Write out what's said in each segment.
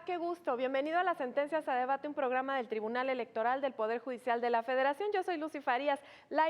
qué gusto. Bienvenido a las Sentencias a Debate, un programa del Tribunal Electoral del Poder Judicial de la Federación. Yo soy Lucy Farías, lo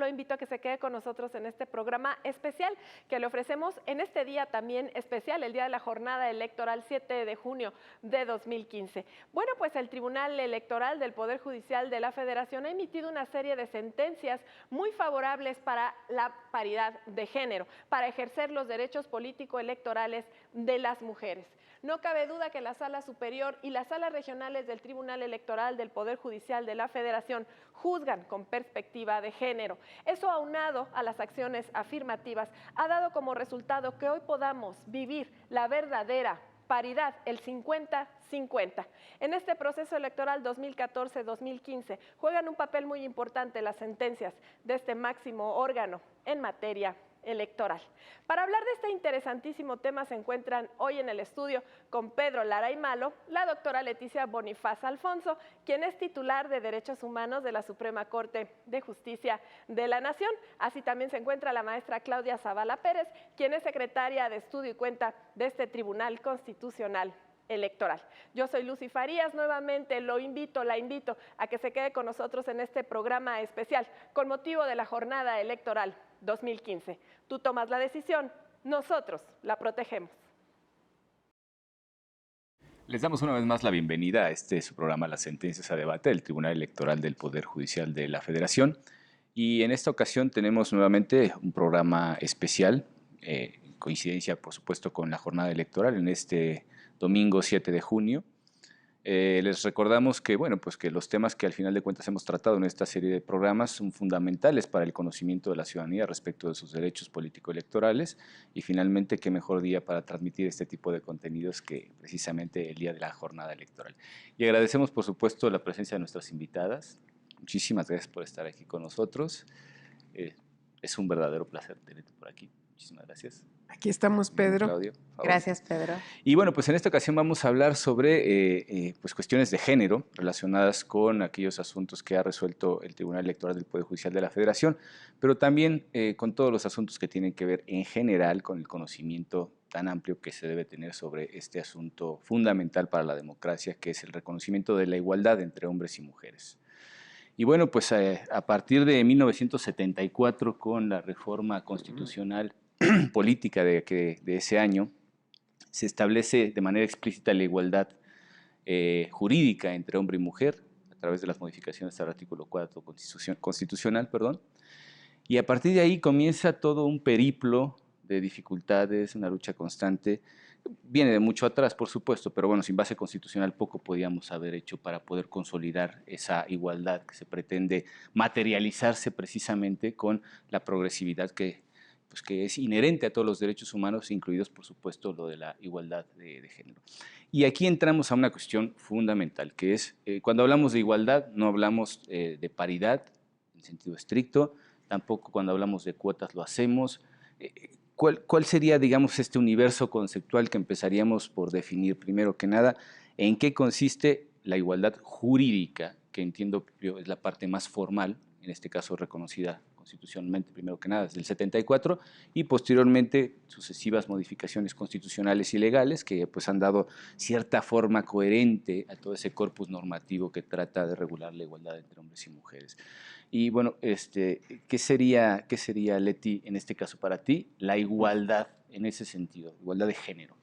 invito a que se quede con nosotros en este programa especial que le ofrecemos en este día también especial, el día de la jornada electoral 7 de junio de 2015. Bueno, pues el Tribunal Electoral del Poder Judicial de la Federación ha emitido una serie de sentencias muy favorables para la paridad de género, para ejercer los derechos político-electorales de las mujeres. No cabe duda que la Sala Superior y las salas regionales del Tribunal Electoral del Poder Judicial de la Federación juzgan con perspectiva de género. Eso, aunado a las acciones afirmativas, ha dado como resultado que hoy podamos vivir la verdadera paridad, el 50-50. En este proceso electoral 2014-2015 juegan un papel muy importante las sentencias de este máximo órgano en materia electoral. Para hablar de este interesantísimo tema se encuentran hoy en el estudio con Pedro Lara y Malo, la doctora Leticia Bonifaz Alfonso, quien es titular de Derechos Humanos de la Suprema Corte de Justicia de la Nación. Así también se encuentra la maestra Claudia Zavala Pérez, quien es secretaria de Estudio y Cuenta de este Tribunal Constitucional Electoral. Yo soy Lucy Farías, nuevamente la invito a que se quede con nosotros en este programa especial con motivo de la jornada electoral 2015. Tú tomas la decisión, nosotros la protegemos. Les damos una vez más la bienvenida a su programa Las Sentencias a Debate del Tribunal Electoral del Poder Judicial de la Federación. Y en esta ocasión tenemos nuevamente un programa especial, coincidencia por supuesto con la jornada electoral en este domingo 7 de junio. Les recordamos que, bueno, pues que los temas que al final de cuentas hemos tratado en esta serie de programas son fundamentales para el conocimiento de la ciudadanía respecto de sus derechos político-electorales y finalmente qué mejor día para transmitir este tipo de contenidos que precisamente el día de la jornada electoral. Y agradecemos por supuesto la presencia de nuestras invitadas. Muchísimas gracias por estar aquí con nosotros. Es un verdadero placer tenerte por aquí. Muchísimas gracias. Aquí estamos, Pedro. Claudio, gracias, Pedro. Y bueno, pues en esta ocasión vamos a hablar sobre pues cuestiones de género relacionadas con aquellos asuntos que ha resuelto el Tribunal Electoral del Poder Judicial de la Federación, pero también con todos los asuntos que tienen que ver en general con el conocimiento tan amplio que se debe tener sobre este asunto fundamental para la democracia, que es el reconocimiento de la igualdad entre hombres y mujeres. Y bueno, pues a partir de 1974, con la reforma constitucional política de ese año, se establece de manera explícita la igualdad jurídica entre hombre y mujer a través de las modificaciones al artículo 4 constitucional, y a partir de ahí comienza todo un periplo de dificultades, una lucha constante. Viene de mucho atrás, por supuesto, pero bueno, sin base constitucional poco podíamos haber hecho para poder consolidar esa igualdad que se pretende materializarse precisamente con la progresividad que es inherente a todos los derechos humanos, incluidos, por supuesto, lo de la igualdad de género. Y aquí entramos a una cuestión fundamental, que es, cuando hablamos de igualdad, no hablamos de paridad en sentido estricto, tampoco cuando hablamos de cuotas lo hacemos. ¿Cuál sería, digamos, este universo conceptual que empezaríamos por definir? Primero que nada, ¿en qué consiste la igualdad jurídica, que entiendo yo es la parte más formal, en este caso reconocida constitucionalmente, primero que nada, desde el 74, y posteriormente sucesivas modificaciones constitucionales y legales que pues han dado cierta forma coherente a todo ese corpus normativo que trata de regular la igualdad entre hombres y mujeres? Y bueno, ¿qué sería, Leti, en este caso para ti, la igualdad en ese sentido, igualdad de género?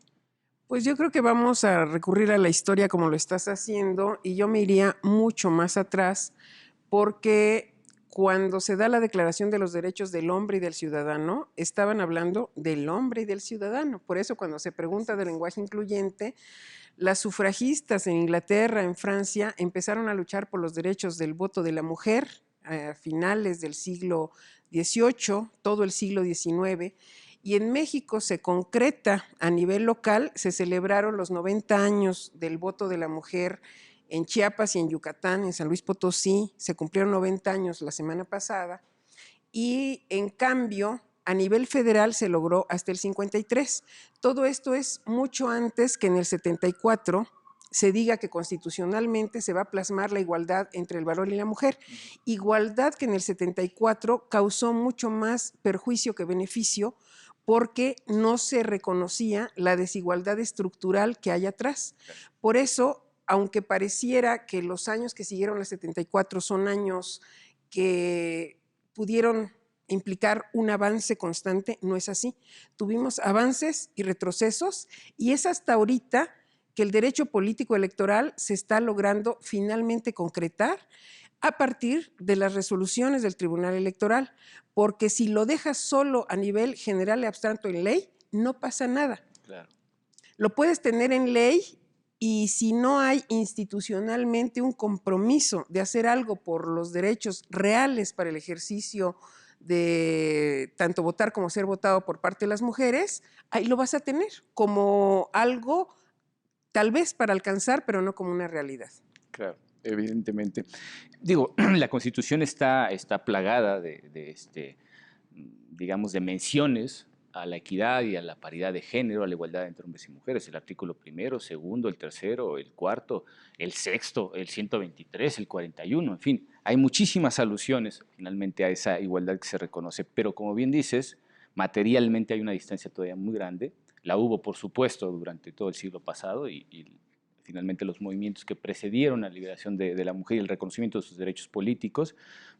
Pues yo creo que vamos a recurrir a la historia como lo estás haciendo y yo me iría mucho más atrás porque cuando se da la Declaración de los Derechos del Hombre y del Ciudadano, estaban hablando del hombre y del ciudadano. Por eso cuando se pregunta del lenguaje incluyente, las sufragistas en Inglaterra, en Francia, empezaron a luchar por los derechos del voto de la mujer a finales del siglo XVIII, todo el siglo XIX, y en México se concreta a nivel local, se celebraron los 90 años del voto de la mujer en Chiapas y en Yucatán, en San Luis Potosí, se cumplieron 90 años la semana pasada, y en cambio a nivel federal se logró hasta el 53. Todo esto es mucho antes que en el 74 se diga que constitucionalmente se va a plasmar la igualdad entre el varón y la mujer. Igualdad que en el 74 causó mucho más perjuicio que beneficio, porque no se reconocía la desigualdad estructural que hay atrás. Por eso, aunque pareciera que los años que siguieron al 74 son años que pudieron implicar un avance constante, no es así. Tuvimos avances y retrocesos, y es hasta ahorita que el derecho político electoral se está logrando finalmente concretar a partir de las resoluciones del Tribunal Electoral, porque si lo dejas solo a nivel general y abstracto en ley, no pasa nada. Claro. Lo puedes tener en ley, y si no hay institucionalmente un compromiso de hacer algo por los derechos reales para el ejercicio de tanto votar como ser votado por parte de las mujeres, ahí lo vas a tener como algo tal vez para alcanzar, pero no como una realidad. Claro, evidentemente. Digo, la Constitución está plagada digamos, de menciones a la equidad y a la paridad de género, a la igualdad entre hombres y mujeres. El artículo 1, 2, el 3, el 4, el 6, el 123, el 41, en fin. Hay muchísimas alusiones finalmente a esa igualdad que se reconoce, pero como bien dices, materialmente hay una distancia todavía muy grande. La hubo, por supuesto, durante todo el siglo pasado y finalmente los movimientos que precedieron a la liberación de la mujer y el reconocimiento de sus derechos políticos,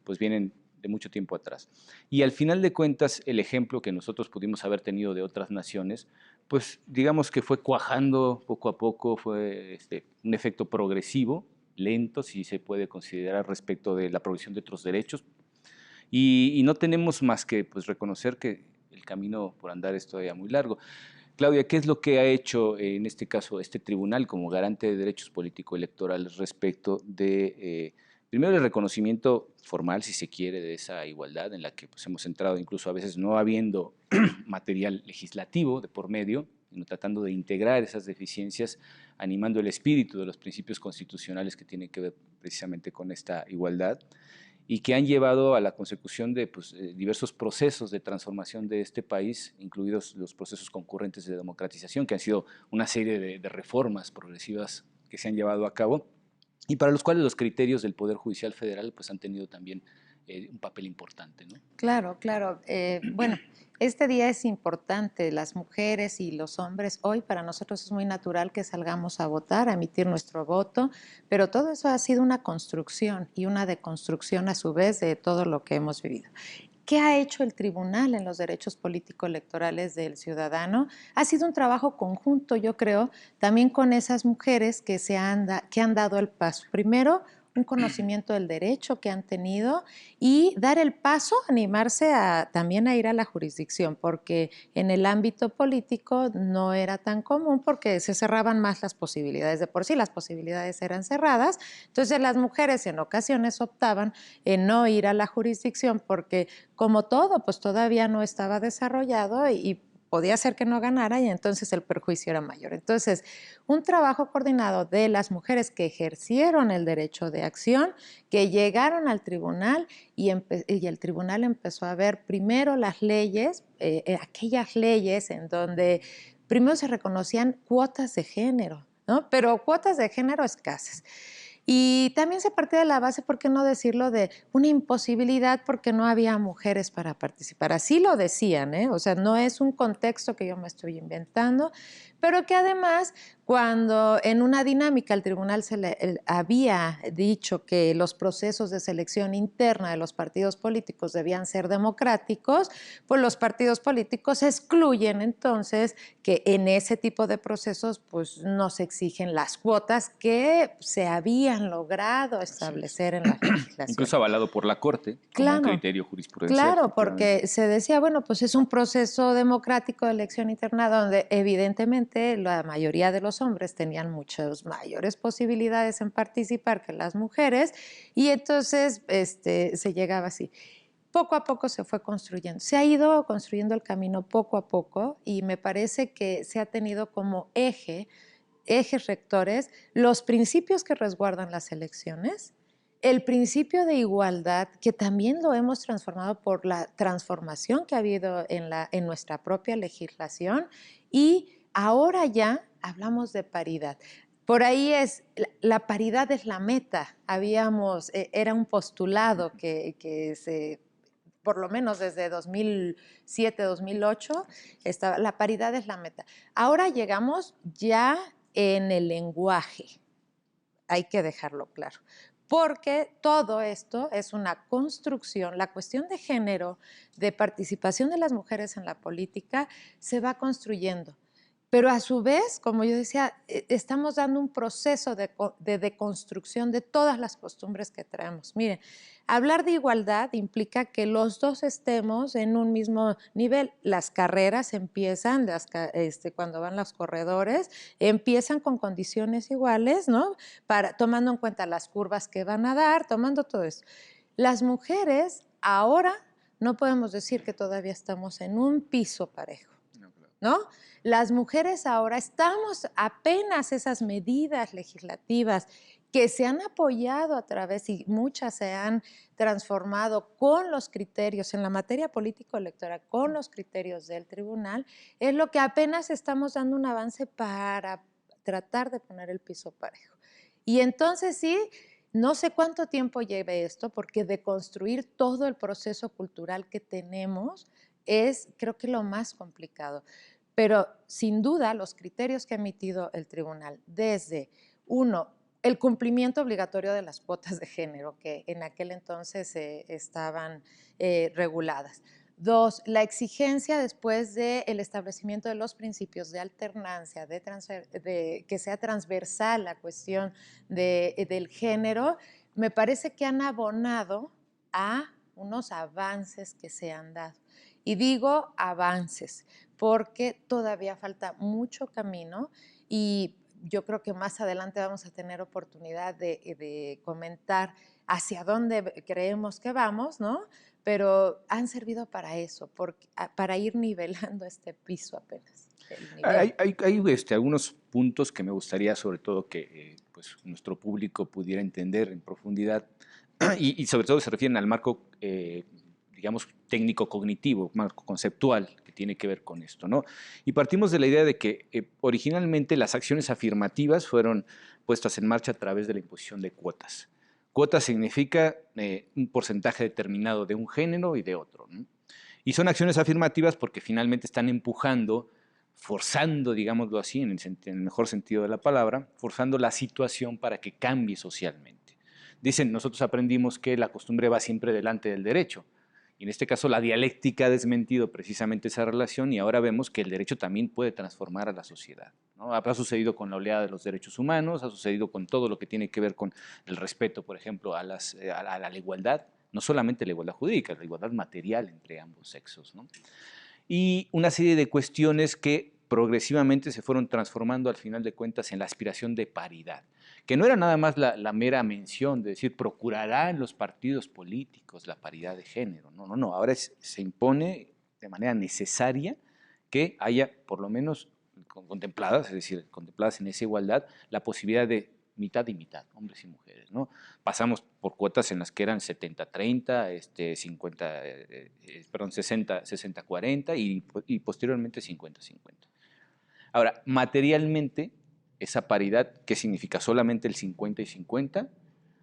pues vienen de mucho tiempo atrás. Y al final de cuentas, el ejemplo que nosotros pudimos haber tenido de otras naciones, pues digamos que fue cuajando poco a poco, fue un efecto progresivo, lento, si se puede considerar, respecto de la provisión de otros derechos. Y no tenemos más que pues, reconocer que el camino por andar es todavía muy largo. Claudia, ¿qué es lo que ha hecho en este caso este tribunal como garante de derechos político-electorales respecto de, primero, el reconocimiento formal, si se quiere, de esa igualdad en la que pues, hemos entrado incluso a veces no habiendo material legislativo de por medio, sino tratando de integrar esas deficiencias, animando el espíritu de los principios constitucionales que tienen que ver precisamente con esta igualdad, y que han llevado a la consecución de pues, diversos procesos de transformación de este país, incluidos los procesos concurrentes de democratización, que han sido una serie de reformas progresivas que se han llevado a cabo, y para los cuales los criterios del Poder Judicial Federal pues, han tenido también un papel importante, ¿no? Claro, claro. Bueno, este día es importante. Las mujeres y los hombres, hoy para nosotros es muy natural que salgamos a votar, a emitir nuestro voto, pero todo eso ha sido una construcción y una deconstrucción a su vez de todo lo que hemos vivido. ¿Qué ha hecho el tribunal en los derechos político-electorales del ciudadano? Ha sido un trabajo conjunto, yo creo, también con esas mujeres que han dado el paso. Primero, un conocimiento del derecho que han tenido y dar el paso, animarse también a ir a la jurisdicción, porque en el ámbito político no era tan común porque se cerraban más las posibilidades. De por sí las posibilidades eran cerradas, entonces las mujeres en ocasiones optaban en no ir a la jurisdicción porque como todo, pues todavía no estaba desarrollado y podía ser que no ganara y entonces el perjuicio era mayor. Entonces, un trabajo coordinado de las mujeres que ejercieron el derecho de acción, que llegaron al tribunal y el tribunal empezó a ver primero las leyes, aquellas leyes en donde primero se reconocían cuotas de género, ¿no? Pero cuotas de género escasas. Y también se partía de la base, ¿por qué no decirlo?, de una imposibilidad porque no había mujeres para participar. Así lo decían, ¿eh? O sea, no es un contexto que yo me estoy inventando, pero que además, cuando en una dinámica el tribunal había dicho que los procesos de selección interna de los partidos políticos debían ser democráticos, pues los partidos políticos excluyen entonces que en ese tipo de procesos pues no se exigen las cuotas que se habían logrado establecer en la legislación. Incluso avalado por la Corte como un criterio jurisprudencial. Claro, porque se decía, bueno, pues es un proceso democrático de elección interna donde evidentemente la mayoría de los hombres tenían muchas mayores posibilidades en participar que las mujeres y entonces se llegaba así. Poco a poco se fue construyendo, se ha ido construyendo el camino poco a poco y me parece que se ha tenido como ejes rectores los principios que resguardan las elecciones, el principio de igualdad, que también lo hemos transformado por la transformación que ha habido en nuestra propia legislación y ahora ya hablamos de paridad. Por ahí la paridad es la meta. Era un postulado que se por lo menos desde 2007, 2008, la paridad es la meta. Ahora llegamos ya en el lenguaje, hay que dejarlo claro, porque todo esto es una construcción, la cuestión de género, de participación de las mujeres en la política, se va construyendo. Pero a su vez, como yo decía, estamos dando un proceso de deconstrucción de todas las costumbres que traemos. Miren, hablar de igualdad implica que los dos estemos en un mismo nivel. Las carreras empiezan, cuando van los corredores, empiezan con condiciones iguales, ¿no? Tomando en cuenta las curvas que van a dar, tomando todo eso. Las mujeres ahora no podemos decir que todavía estamos en un piso parejo, ¿no? Las mujeres ahora estamos apenas esas medidas legislativas que se han apoyado a través y muchas se han transformado con los criterios en la materia político-electoral, con los criterios del tribunal, es lo que apenas estamos dando un avance para tratar de poner el piso parejo. Y entonces sí, no sé cuánto tiempo lleve esto, porque deconstruir todo el proceso cultural que tenemos es, creo que, lo más complicado. Pero sin duda los criterios que ha emitido el tribunal, desde uno, el cumplimiento obligatorio de las cuotas de género que en aquel entonces estaban reguladas. Dos, la exigencia después del establecimiento de los principios de alternancia, que sea transversal la cuestión del género, me parece que han abonado a unos avances que se han dado. Y digo avances, porque todavía falta mucho camino y yo creo que más adelante vamos a tener oportunidad de comentar hacia dónde creemos que vamos, ¿no? Pero han servido para eso, para ir nivelando este piso apenas. Hay algunos puntos que me gustaría sobre todo que pues, nuestro público pudiera entender en profundidad y sobre todo se refieren al marco digamos, técnico-cognitivo, marco conceptual que tiene que ver con esto, ¿no? Y partimos de la idea de que originalmente las acciones afirmativas fueron puestas en marcha a través de la imposición de cuotas. Cuotas significa un porcentaje determinado de un género y de otro, ¿no? Y son acciones afirmativas porque finalmente están empujando, forzando, digámoslo así, en el mejor sentido de la palabra, forzando la situación para que cambie socialmente. Dicen, nosotros aprendimos que la costumbre va siempre delante del derecho. Y en este caso la dialéctica ha desmentido precisamente esa relación y ahora vemos que el derecho también puede transformar a la sociedad, ¿no? Ha sucedido con la oleada de los derechos humanos, ha sucedido con todo lo que tiene que ver con el respeto, por ejemplo, a la igualdad, no solamente la igualdad jurídica, la igualdad material entre ambos sexos, ¿no? Y una serie de cuestiones que progresivamente se fueron transformando al final de cuentas en la aspiración de paridad, que no era nada más la mera mención de decir procurará en los partidos políticos la paridad de género, no, ahora se impone de manera necesaria que haya por lo menos contempladas, es decir, contempladas en esa igualdad, la posibilidad de mitad y mitad, hombres y mujeres, ¿no? Pasamos por cuotas en las que eran 70-30, 60-40 y posteriormente 50-50. Ahora, materialmente, esa paridad, ¿qué significa? ¿Solamente el 50 y 50?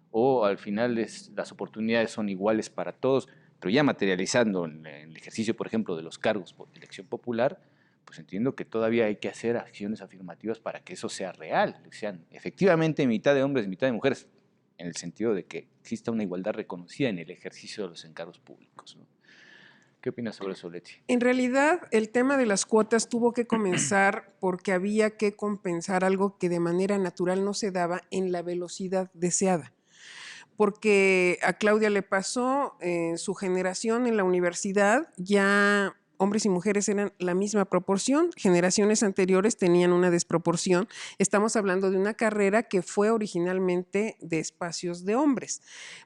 ¿O al final las oportunidades son iguales para todos? Pero ya materializando en el ejercicio, por ejemplo, de los cargos por elección popular, pues entiendo que todavía hay que hacer acciones afirmativas para que eso sea real, que sean efectivamente mitad de hombres y mitad de mujeres, en el sentido de que exista una igualdad reconocida en el ejercicio de los encargos públicos, ¿no? ¿Qué opinas sobre eso, Leti? En realidad, el tema de las cuotas tuvo que comenzar porque había que compensar algo que de manera natural no se daba en la velocidad deseada. Porque a Claudia le pasó en su generación en la universidad, ya hombres y mujeres eran la misma proporción, generaciones anteriores tenían una desproporción. Estamos hablando de una carrera que fue originalmente de espacios de hombres,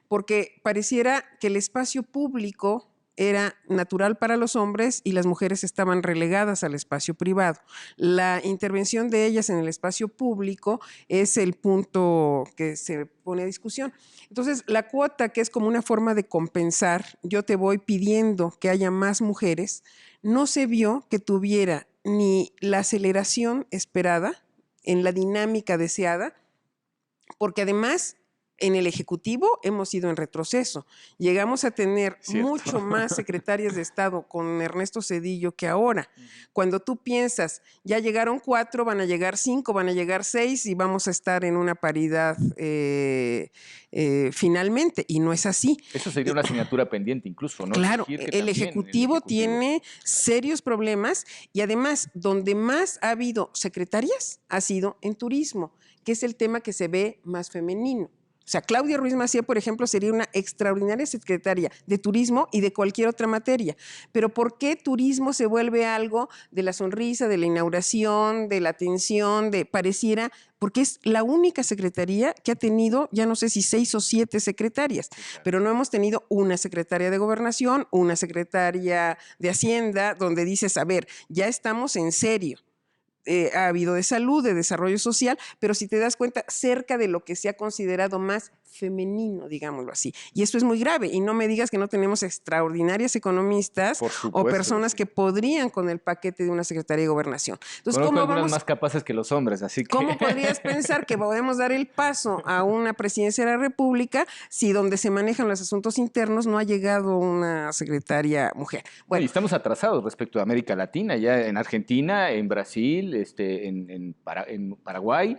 porque pareciera que el espacio público era natural para los hombres y las mujeres estaban relegadas al espacio privado. La intervención de ellas en el espacio público es el punto que se pone a discusión. Entonces, la cuota, que es como una forma de compensar, yo te voy pidiendo que haya más mujeres, no se vio que tuviera ni la aceleración esperada en la dinámica deseada, porque además En el Ejecutivo hemos ido en retroceso. Llegamos a tener mucho más secretarias de Estado con Ernesto Zedillo que ahora. Cuando tú piensas, ya llegaron 4, van a llegar 5, van a llegar 6 y vamos a estar en una paridad finalmente. Y no es así. Eso sería una asignatura pendiente incluso, ¿no? Claro, el Ejecutivo tiene serios problemas y además donde más ha habido secretarias ha sido en turismo, que es el tema que se ve más femenino. O sea, Claudia Ruiz Massieu, por ejemplo, sería una extraordinaria secretaria de turismo y de cualquier otra materia. Pero ¿por qué turismo se vuelve algo de la sonrisa, de la inauguración, de la atención, pareciera? Porque es la única secretaría que ha tenido, ya no sé si 6 o 7 secretarias, pero no hemos tenido una secretaria de Gobernación, una secretaria de Hacienda, donde dices, a ver, ya estamos en serio. Ha habido de salud, de desarrollo social, pero si te das cuenta, cerca de lo que se ha considerado más femenino, digámoslo así. Y esto es muy grave. Y no me digas que no tenemos extraordinarias economistas o personas que podrían con el paquete de una Secretaría de Gobernación. Entonces, ¿cómo vamos más capaces que los hombres? Así que... ¿Cómo podrías pensar que podemos dar el paso a una presidencia de la República si donde se manejan los asuntos internos no ha llegado una secretaria mujer? Bueno, y estamos atrasados respecto a América Latina, ya en Argentina, en Brasil, en Paraguay.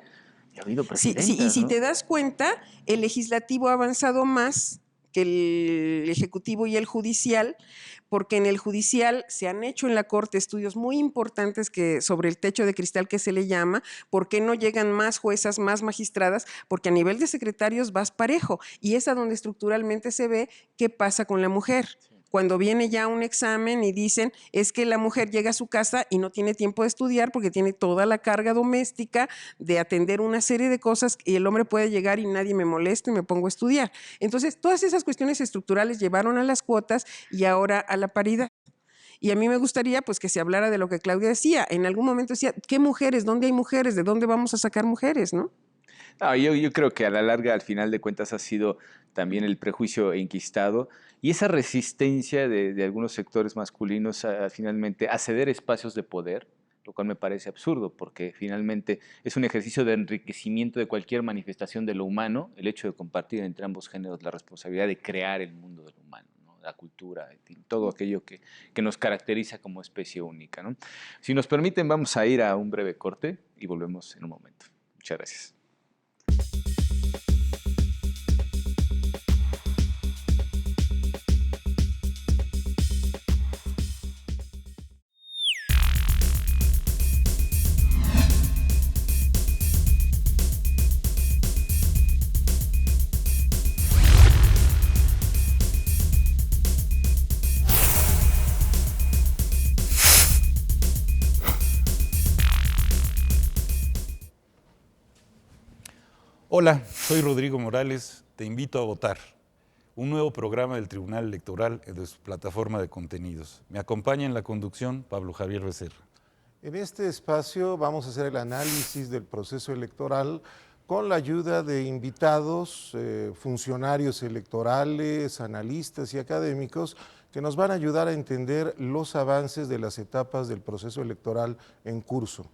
Ha habido presidentas, y si ¿no? te das cuenta, el legislativo ha avanzado más que el ejecutivo y el judicial, porque en el judicial se han hecho en la Corte estudios muy importantes sobre el techo de cristal que se le llama, por qué no llegan más juezas, más magistradas, porque a nivel de secretarios vas parejo, y es a donde estructuralmente se ve qué pasa con la mujer. Cuando viene ya un examen y dicen, es que la mujer llega a su casa y no tiene tiempo de estudiar porque tiene toda la carga doméstica de atender una serie de cosas y el hombre puede llegar y nadie me molesta y me pongo a estudiar. Entonces, todas esas cuestiones estructurales llevaron a las cuotas y ahora a la paridad. Y a mí me gustaría pues que se hablara de lo que Claudia decía. En algún momento decía, ¿qué mujeres? ¿Dónde hay mujeres? ¿De dónde vamos a sacar mujeres? ¿No? No, yo creo que a la larga, al final de cuentas, ha sido también el prejuicio enquistado y esa resistencia de algunos sectores masculinos a finalmente a ceder espacios de poder, lo cual me parece absurdo, porque finalmente es un ejercicio de enriquecimiento de cualquier manifestación de lo humano, el hecho de compartir entre ambos géneros la responsabilidad de crear el mundo de lo humano, ¿no? La cultura, en fin, todo aquello que nos caracteriza como especie única, ¿no? Si nos permiten, vamos a ir a un breve corte y volvemos en un momento. Muchas gracias. Hola, soy Rodrigo Morales, te invito a votar. Un nuevo programa del Tribunal Electoral de su plataforma de contenidos. Me acompaña en la conducción Pablo Javier Becerra. En este espacio vamos a hacer el análisis del proceso electoral con la ayuda de invitados, funcionarios electorales, analistas y académicos que nos van a ayudar a entender los avances de las etapas del proceso electoral en curso.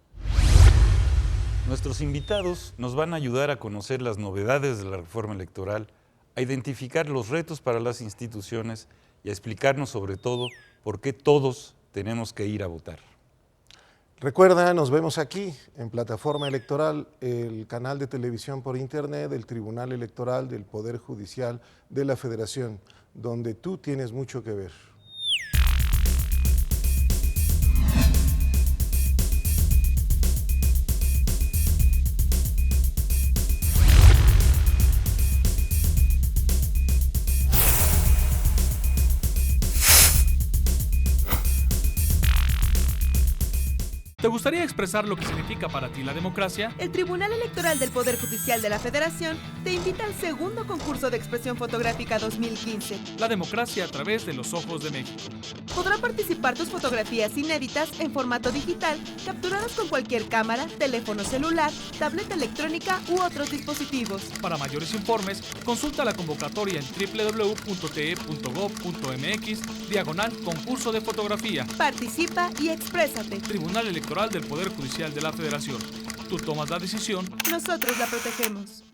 Nuestros invitados nos van a ayudar a conocer las novedades de la reforma electoral, a identificar los retos para las instituciones y a explicarnos sobre todo por qué todos tenemos que ir a votar. Recuerda, nos vemos aquí en Plataforma Electoral, el canal de televisión por internet del Tribunal Electoral del Poder Judicial de la Federación, donde tú tienes mucho que ver. ¿Te gustaría expresar lo que significa para ti la democracia? El Tribunal Electoral del Poder Judicial de la Federación te invita al segundo concurso de expresión fotográfica 2015. La democracia a través de los ojos de México. Podrán participar tus fotografías inéditas en formato digital, capturadas con cualquier cámara, teléfono celular, tableta electrónica u otros dispositivos. Para mayores informes, consulta la convocatoria en www.te.gov.mx/concurso de fotografía. Participa y exprésate. Tribunal Electoral del Poder Judicial de la Federación. Tú tomas la decisión. Nosotros la protegemos.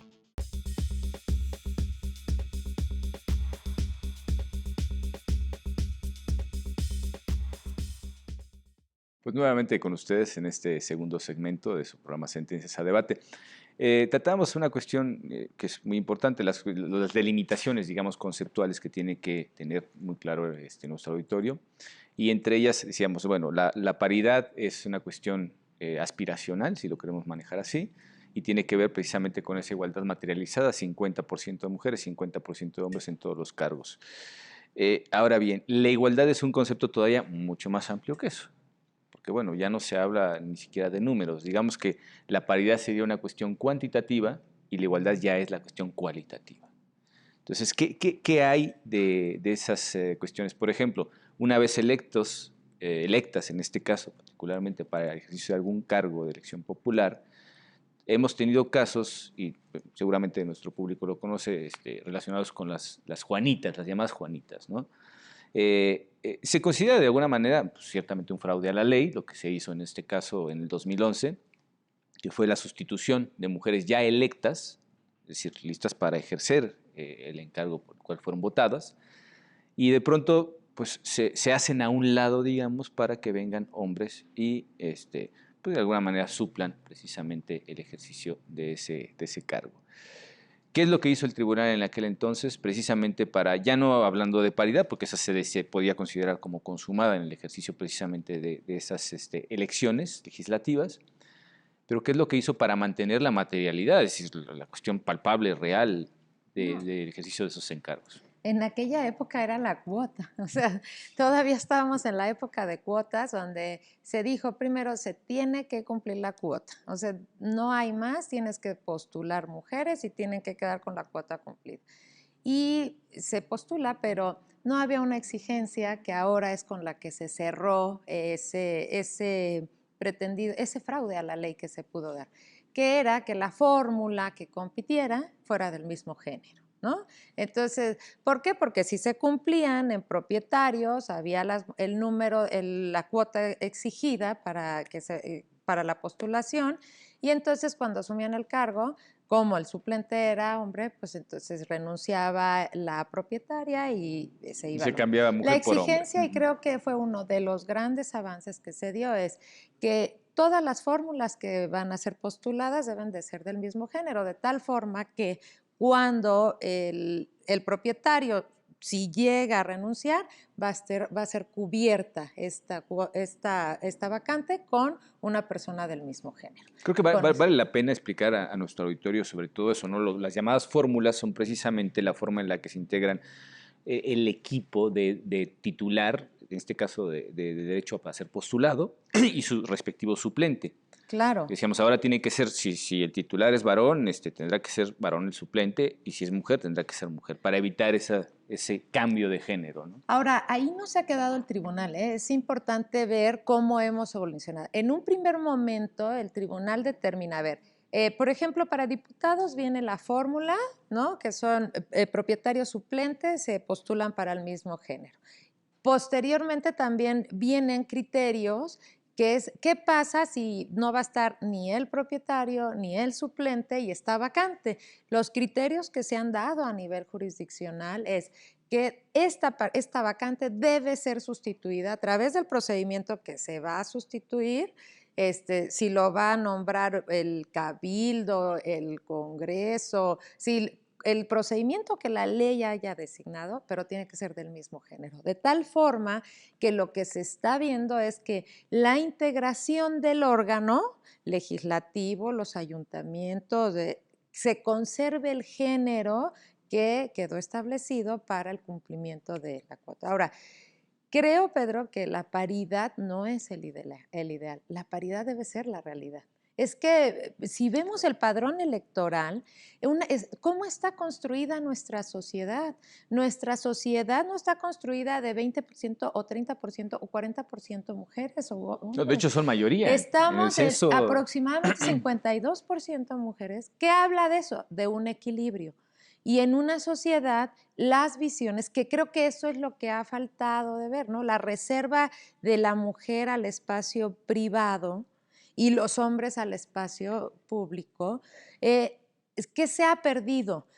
Pues nuevamente con ustedes en este segundo segmento de su programa Sentencias a Debate. Tratamos una cuestión que es muy importante, las delimitaciones, digamos, conceptuales que tiene que tener muy claro nuestro auditorio. Y entre ellas decíamos, bueno, la paridad es una cuestión aspiracional, si lo queremos manejar así, y tiene que ver precisamente con esa igualdad materializada, 50% de mujeres, 50% de hombres en todos los cargos. Ahora bien, la igualdad es un concepto todavía mucho más amplio que eso. Porque bueno, ya no se habla ni siquiera de números. Digamos que la paridad sería una cuestión cuantitativa y la igualdad ya es la cuestión cualitativa. Entonces, ¿qué hay de esas cuestiones? Por ejemplo, una vez electas en este caso, particularmente para el ejercicio de algún cargo de elección popular, hemos tenido casos, y seguramente nuestro público lo conoce, relacionados con las Juanitas, las llamadas Juanitas, ¿no? Se considera de alguna manera pues, ciertamente un fraude a la ley, lo que se hizo en este caso en el 2011, que fue la sustitución de mujeres ya electas, es decir, listas para ejercer el encargo por el cual fueron votadas, y de pronto pues, se hacen a un lado, digamos, para que vengan hombres y pues, de alguna manera suplan precisamente el ejercicio de ese cargo. ¿Qué es lo que hizo el tribunal en aquel entonces? Precisamente para, ya no hablando de paridad, porque esa se podía considerar como consumada en el ejercicio precisamente de esas elecciones legislativas, pero ¿qué es lo que hizo para mantener la materialidad, es decir, la cuestión palpable, real del ejercicio de esos encargos? En aquella época era la cuota, o sea, todavía estábamos en la época de cuotas donde se dijo primero se tiene que cumplir la cuota, o sea, no hay más, tienes que postular mujeres y tienen que quedar con la cuota cumplida. Y se postula, pero no había una exigencia que ahora es con la que se cerró ese pretendido, ese fraude a la ley que se pudo dar, que era que la fórmula que compitiera fuera del mismo género, ¿no? Entonces, ¿por qué? Porque si se cumplían en propietarios, había el número, la cuota exigida para la postulación, y entonces cuando asumían el cargo, como el suplente era hombre, pues entonces renunciaba la propietaria y se iba. Se cambiaba mujer por hombre. La exigencia, y creo que fue uno de los grandes avances que se dio, es que todas las fórmulas que van a ser postuladas deben de ser del mismo género, de tal forma que cuando el propietario, si llega a renunciar, va a ser cubierta esta vacante con una persona del mismo género. Creo que vale la pena explicar a nuestro auditorio sobre todo eso, ¿no? Las llamadas fórmulas son precisamente la forma en la que se integran el equipo de titular, en este caso de derecho a ser postulado, y su respectivo suplente. Claro. Decíamos, ahora tiene que ser, si el titular es varón, tendrá que ser varón el suplente, y si es mujer, tendrá que ser mujer, para evitar ese cambio de género, ¿no? Ahora, ahí no se ha quedado el tribunal, ¿eh? Es importante ver cómo hemos evolucionado. En un primer momento, el tribunal determina, a ver, por ejemplo, para diputados viene la fórmula, ¿no? Que son propietarios suplentes, se postulan para el mismo género. Posteriormente también vienen criterios que es, ¿qué pasa si no va a estar ni el propietario ni el suplente y está vacante? Los criterios que se han dado a nivel jurisdiccional es que esta vacante debe ser sustituida a través del procedimiento que se va a sustituir, si lo va a nombrar el cabildo, el Congreso, si el procedimiento que la ley haya designado, pero tiene que ser del mismo género. De tal forma que lo que se está viendo es que la integración del órgano legislativo, los ayuntamientos, se conserve el género que quedó establecido para el cumplimiento de la cuota. Ahora, creo, Pedro, que la paridad no es el ideal. La paridad debe ser la realidad. Es que si vemos el padrón electoral, ¿cómo está construida nuestra sociedad? Nuestra sociedad no está construida de 20% o 30% o 40% mujeres. No, de hecho, son mayoría. Estamos en aproximadamente 52% mujeres. ¿Qué habla de eso? De un equilibrio. Y en una sociedad, las visiones, que creo que eso es lo que ha faltado de ver, ¿no? La reserva de la mujer al espacio privado y los hombres al espacio público, es que se ha perdido,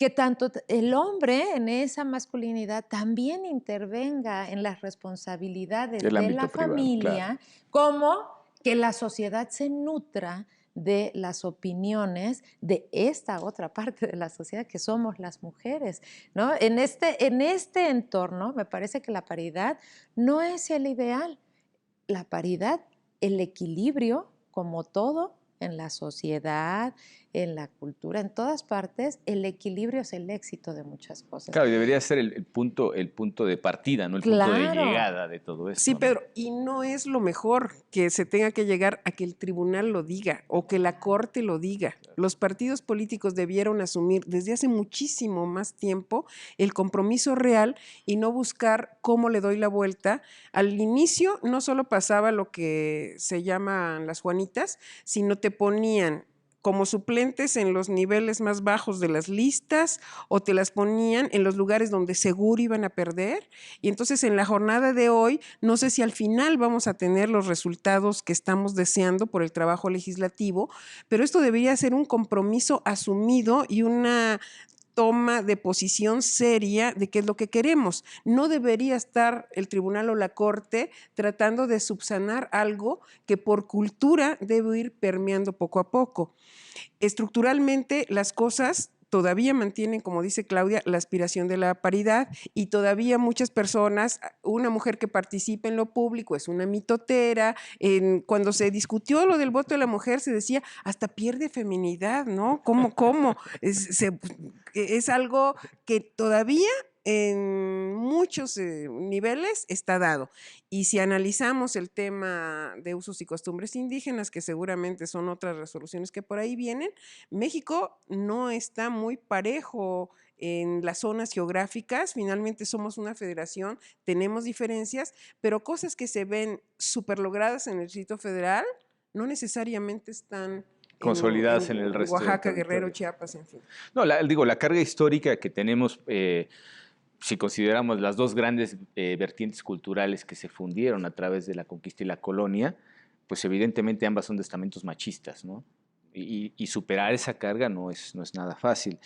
que tanto el hombre en esa masculinidad también intervenga en las responsabilidades El de ámbito la privado, familia, como que la sociedad se nutra de las opiniones de esta otra parte de la sociedad que somos las mujeres, ¿no? En este entorno me parece que la paridad no es el ideal. La paridad, el equilibrio, como todo en la sociedad, en la cultura, en todas partes, el equilibrio es el éxito de muchas cosas. Claro, y debería ser el punto de partida, no el punto de Claro. llegada de todo esto. Sí, ¿no? Pedro, y no es lo mejor que se tenga que llegar a que el tribunal lo diga o que la corte lo diga. Los partidos políticos debieron asumir desde hace muchísimo más tiempo el compromiso real y no buscar cómo le doy la vuelta. Al inicio no solo pasaba lo que se llaman las Juanitas, sino te ponían como suplentes en los niveles más bajos de las listas o te las ponían en los lugares donde seguro iban a perder. Y entonces en la jornada de hoy, no sé si al final vamos a tener los resultados que estamos deseando por el trabajo legislativo, pero esto debería ser un compromiso asumido y una toma de posición seria de qué es lo que queremos. No debería estar el tribunal o la corte tratando de subsanar algo que por cultura debe ir permeando poco a poco. Estructuralmente las cosas todavía mantienen, como dice Claudia, la aspiración de la paridad y todavía muchas personas, una mujer que participa en lo público es una mitotera. Cuando se discutió lo del voto de la mujer se decía, hasta pierde feminidad, ¿no? ¿Cómo? Es algo que todavía en muchos niveles está dado. Y si analizamos el tema de usos y costumbres indígenas, que seguramente son otras resoluciones que por ahí vienen, México no está muy parejo en las zonas geográficas. Finalmente somos una federación, tenemos diferencias, pero cosas que se ven súper logradas en el Distrito Federal no necesariamente están consolidadas en el resto Oaxaca, del Guerrero, territorio. Chiapas, en fin. No, la carga histórica que tenemos, si consideramos las dos grandes vertientes culturales que se fundieron a través de la conquista y la colonia, pues evidentemente ambas son de estamentos machistas, ¿no? Y superar esa carga no es nada fácil.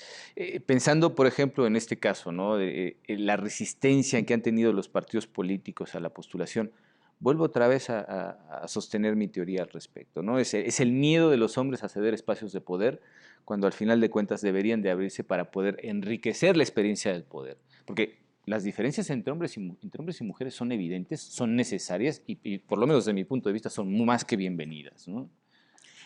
Pensando, por ejemplo, en este caso, ¿no? La resistencia que han tenido los partidos políticos a la postulación, vuelvo otra vez a sostener mi teoría al respecto, ¿no? Es el miedo de los hombres a ceder espacios de poder, cuando al final de cuentas deberían de abrirse para poder enriquecer la experiencia del poder. Porque las diferencias entre hombres y mujeres son evidentes, son necesarias y por lo menos desde mi punto de vista son más que bienvenidas, ¿no?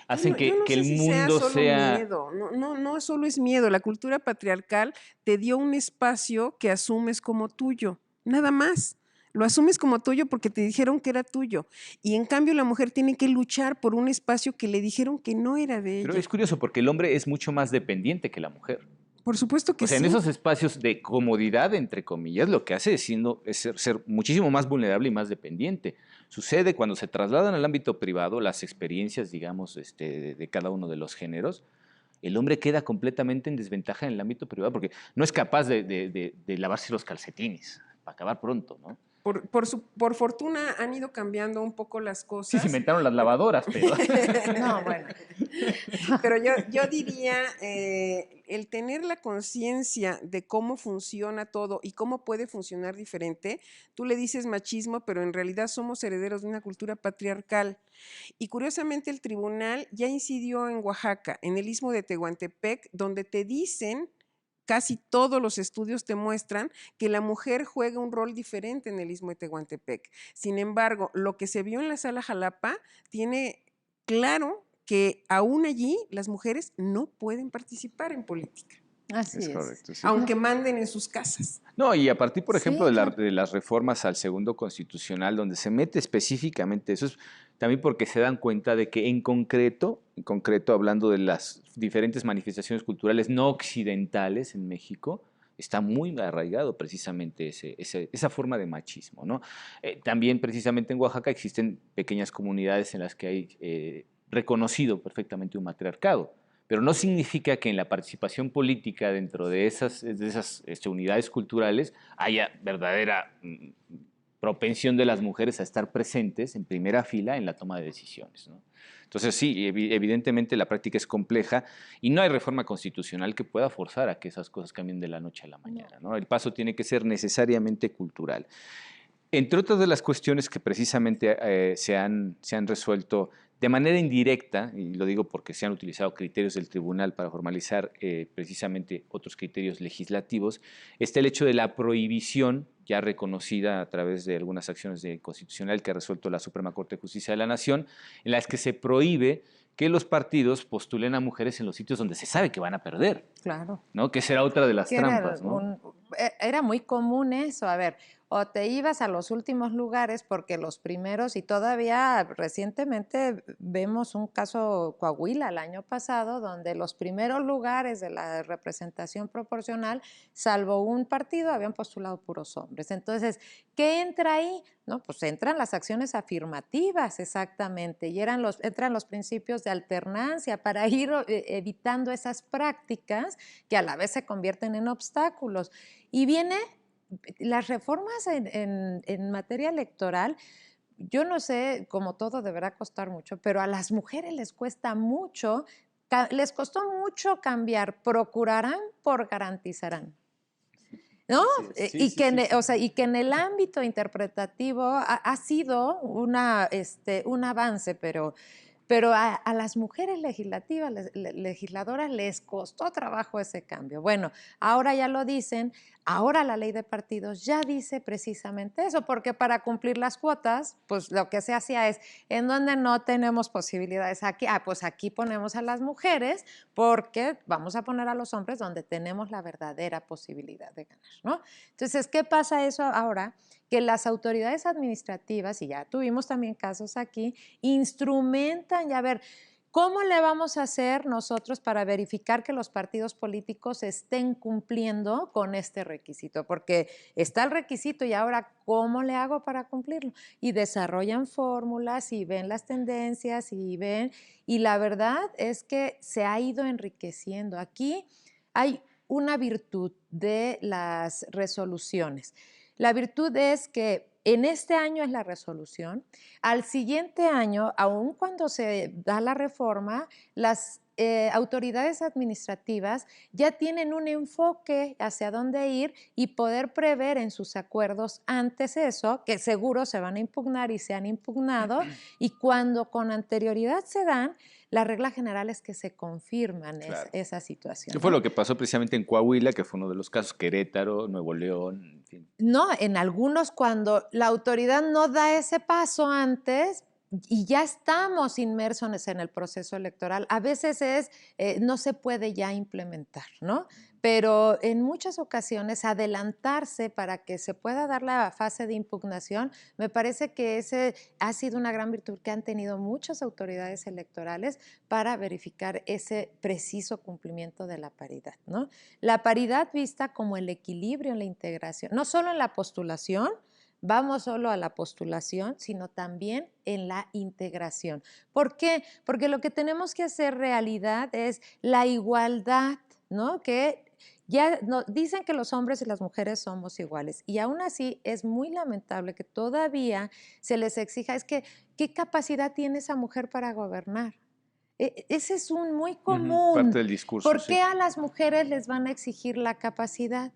Hacen que el mundo sea... Miedo. No solo es miedo. La cultura patriarcal te dio un espacio que asumes como tuyo, nada más. Lo asumes como tuyo porque te dijeron que era tuyo. Y en cambio la mujer tiene que luchar por un espacio que le dijeron que no era de ella. Pero es curioso porque el hombre es mucho más dependiente que la mujer. Por supuesto que sí. O sea, en esos espacios de comodidad, entre comillas, lo que hace es ser muchísimo más vulnerable y más dependiente. Sucede cuando se trasladan al ámbito privado las experiencias, digamos, de cada uno de los géneros. El hombre queda completamente en desventaja en el ámbito privado porque no es capaz de lavarse los calcetines, para acabar pronto, ¿no? Por fortuna han ido cambiando un poco las cosas. Sí, se inventaron las lavadoras, pero... No, bueno. Pero yo diría, el tener la conciencia de cómo funciona todo y cómo puede funcionar diferente, tú le dices machismo, pero en realidad somos herederos de una cultura patriarcal. Y curiosamente el tribunal ya incidió en Oaxaca, en el istmo de Tehuantepec, donde te dicen, casi todos los estudios te muestran que la mujer juega un rol diferente en el istmo de Tehuantepec. Sin embargo, lo que se vio en la Sala Jalapa tiene claro que aún allí las mujeres no pueden participar en política. Así es. Correcto, sí. Aunque manden en sus casas. No, y a partir, por ejemplo, Sí, de las reformas al segundo constitucional, donde se mete específicamente eso, es también porque se dan cuenta de que en concreto, hablando de las diferentes manifestaciones culturales no occidentales en México, está muy arraigado precisamente esa forma de machismo, ¿no? También precisamente en Oaxaca existen pequeñas comunidades en las que hay reconocido perfectamente un matriarcado, pero no significa que en la participación política dentro de esas unidades culturales haya verdadera propensión de las mujeres a estar presentes en primera fila en la toma de decisiones, ¿no? Entonces sí, evidentemente la práctica es compleja y no hay reforma constitucional que pueda forzar a que esas cosas cambien de la noche a la mañana, ¿no? El paso tiene que ser necesariamente cultural. Entre otras de las cuestiones que precisamente se han resuelto de manera indirecta, y lo digo porque se han utilizado criterios del tribunal para formalizar precisamente otros criterios legislativos, está el hecho de la prohibición ya reconocida a través de algunas acciones de constitucional que ha resuelto la Suprema Corte de Justicia de la Nación, en las que se prohíbe que los partidos postulen a mujeres en los sitios donde se sabe que van a perder. Claro. ¿No? Que esa era otra de las Que trampas, ¿no? Era muy común eso, a ver, o te ibas a los últimos lugares porque los primeros, y todavía recientemente vemos un caso Coahuila el año pasado, donde los primeros lugares de la representación proporcional, salvo un partido, habían postulado puros hombres. Entonces, ¿qué entra ahí? No, pues entran las acciones afirmativas, exactamente, y entran los principios de alternancia para ir evitando esas prácticas que a la vez se convierten en obstáculos. Y viene las reformas en materia electoral. Yo no sé, como todo deberá costar mucho, pero a las mujeres les cuesta mucho, les costó mucho cambiar procurarán por garantizarán, ¿no? Y que en el ámbito interpretativo ha sido un avance, pero a las mujeres legisladoras les costó trabajo ese cambio. Bueno, ahora ya lo dicen, ahora la ley de partidos ya dice precisamente eso, porque para cumplir las cuotas, pues lo que se hacía es, en donde no tenemos posibilidades aquí, pues aquí ponemos a las mujeres, porque vamos a poner a los hombres donde tenemos la verdadera posibilidad de ganar, ¿no? Entonces, ¿qué pasa eso ahora? Que las autoridades administrativas, y ya tuvimos también casos aquí, instrumentan, y a ver, ¿cómo le vamos a hacer nosotros para verificar que los partidos políticos estén cumpliendo con este requisito? Porque está el requisito y ahora, ¿cómo le hago para cumplirlo? Y desarrollan fórmulas y ven las tendencias y la verdad es que se ha ido enriqueciendo. Aquí hay una virtud de las resoluciones. La virtud es que en este año es la resolución, al siguiente año, aun cuando se da la reforma, las autoridades administrativas ya tienen un enfoque hacia dónde ir y poder prever en sus acuerdos antes eso, que seguro se van a impugnar y se han impugnado, y cuando con anterioridad se dan, la regla general es que se confirman esa situación. ¿Qué fue lo que pasó precisamente en Coahuila, que fue uno de los casos, Querétaro, Nuevo León, en fin? No, en algunos cuando la autoridad no da ese paso antes y ya estamos inmersos en el proceso electoral, a veces no se puede ya implementar, ¿no? Pero en muchas ocasiones adelantarse para que se pueda dar la fase de impugnación, me parece que ese ha sido una gran virtud que han tenido muchas autoridades electorales para verificar ese preciso cumplimiento de la paridad, ¿no? La paridad vista como el equilibrio en la integración, no solo en la postulación, vamos solo a la postulación, sino también en la integración. ¿Por qué? Porque lo que tenemos que hacer realidad es la igualdad, ¿no? Que ya dicen que los hombres y las mujeres somos iguales y aún así es muy lamentable que todavía se les exija, es que, ¿qué capacidad tiene esa mujer para gobernar? Ese es un muy común. Parte del discurso. ¿Por qué a las mujeres les van a exigir la capacidad?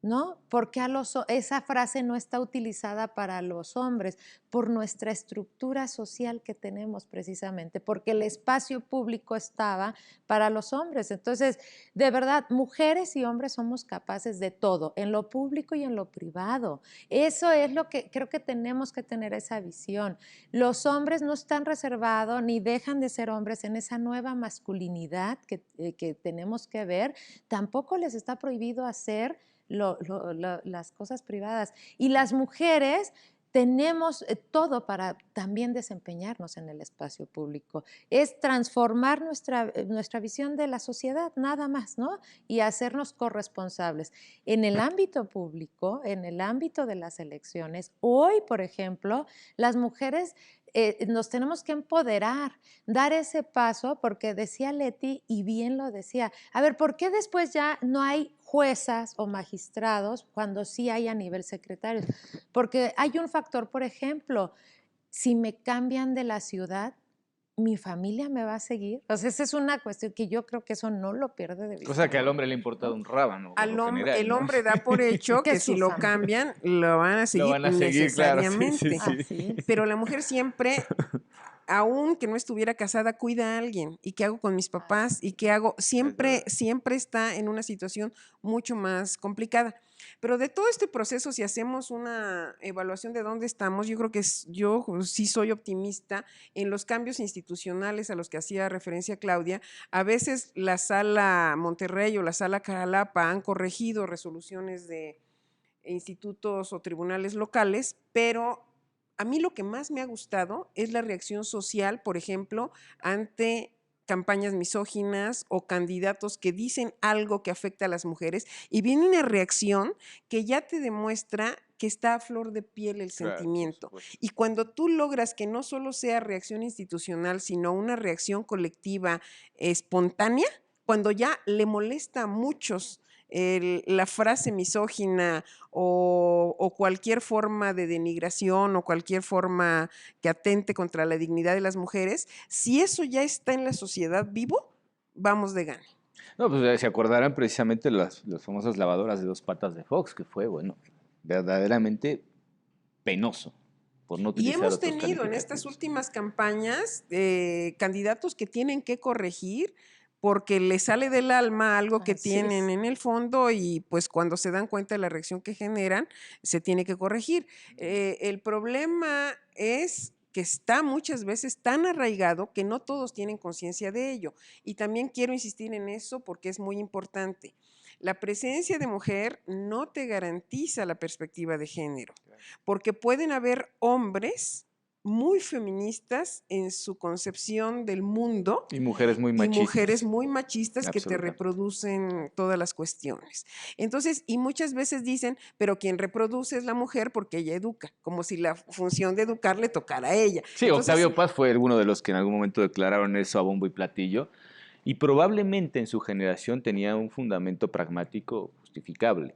¿No? Porque esa frase no está utilizada para los hombres, por nuestra estructura social que tenemos precisamente, porque el espacio público estaba para los hombres. Entonces, de verdad, mujeres y hombres somos capaces de todo, en lo público y en lo privado. Eso es lo que creo que tenemos que tener esa visión. Los hombres no están reservados ni dejan de ser hombres en esa nueva masculinidad que tenemos que ver. Tampoco les está prohibido hacer las cosas privadas. Y las mujeres tenemos todo para también desempeñarnos en el espacio público. Es transformar nuestra visión de la sociedad, nada más, ¿no? Y hacernos corresponsables. En el ámbito público, en el ámbito de las elecciones, hoy, por ejemplo, las mujeres nos tenemos que empoderar, dar ese paso, porque decía Leti, y bien lo decía, a ver, ¿por qué después ya no hay juezas o magistrados cuando sí hay a nivel secretarios. Porque hay un factor, por ejemplo, si me cambian de la ciudad, ¿mi familia me va a seguir? O sea, esa es una cuestión que yo creo que eso no lo pierde de vista. Cosa que al hombre le ha importado un rábano. El hombre da por hecho que si lo cambian, lo van a seguir, necesariamente. Claro, sí. Pero la mujer siempre, aun que no estuviera casada, cuida a alguien. ¿Y qué hago con mis papás? ¿Y qué hago? Siempre está en una situación mucho más complicada. Pero de todo este proceso, si hacemos una evaluación de dónde estamos, yo creo que yo sí soy optimista en los cambios institucionales a los que hacía referencia Claudia. A veces la Sala Monterrey o la Sala Jalapa han corregido resoluciones de institutos o tribunales locales, pero a mí lo que más me ha gustado es la reacción social, por ejemplo, ante campañas misóginas o candidatos que dicen algo que afecta a las mujeres y viene una reacción que ya te demuestra que está a flor de piel el sentimiento. Y cuando tú logras que no solo sea reacción institucional, sino una reacción colectiva espontánea, cuando ya le molesta a muchos la frase misógina o cualquier forma de denigración o cualquier forma que atente contra la dignidad de las mujeres, si eso ya está en la sociedad vivo, vamos de gane. No, pues se acordarán precisamente las famosas lavadoras de 2 patas de Fox, que fue, bueno, verdaderamente penoso. Por no y hemos otros tenido en estas últimas campañas candidatos que tienen que corregir porque les sale del alma algo que tienen en el fondo y pues cuando se dan cuenta de la reacción que generan, se tiene que corregir. El problema es que está muchas veces tan arraigado que no todos tienen conciencia de ello. Y también quiero insistir en eso porque es muy importante. La presencia de mujer no te garantiza la perspectiva de género, porque pueden haber hombres muy feministas en su concepción del mundo. Y mujeres muy machistas. Que te reproducen todas las cuestiones. Entonces, y muchas veces dicen, pero quien reproduce es la mujer porque ella educa, como si la función de educar le tocara a ella. Sí, entonces, Octavio Paz fue uno de los que en algún momento declararon eso a bombo y platillo, y probablemente en su generación tenía un fundamento pragmático justificable.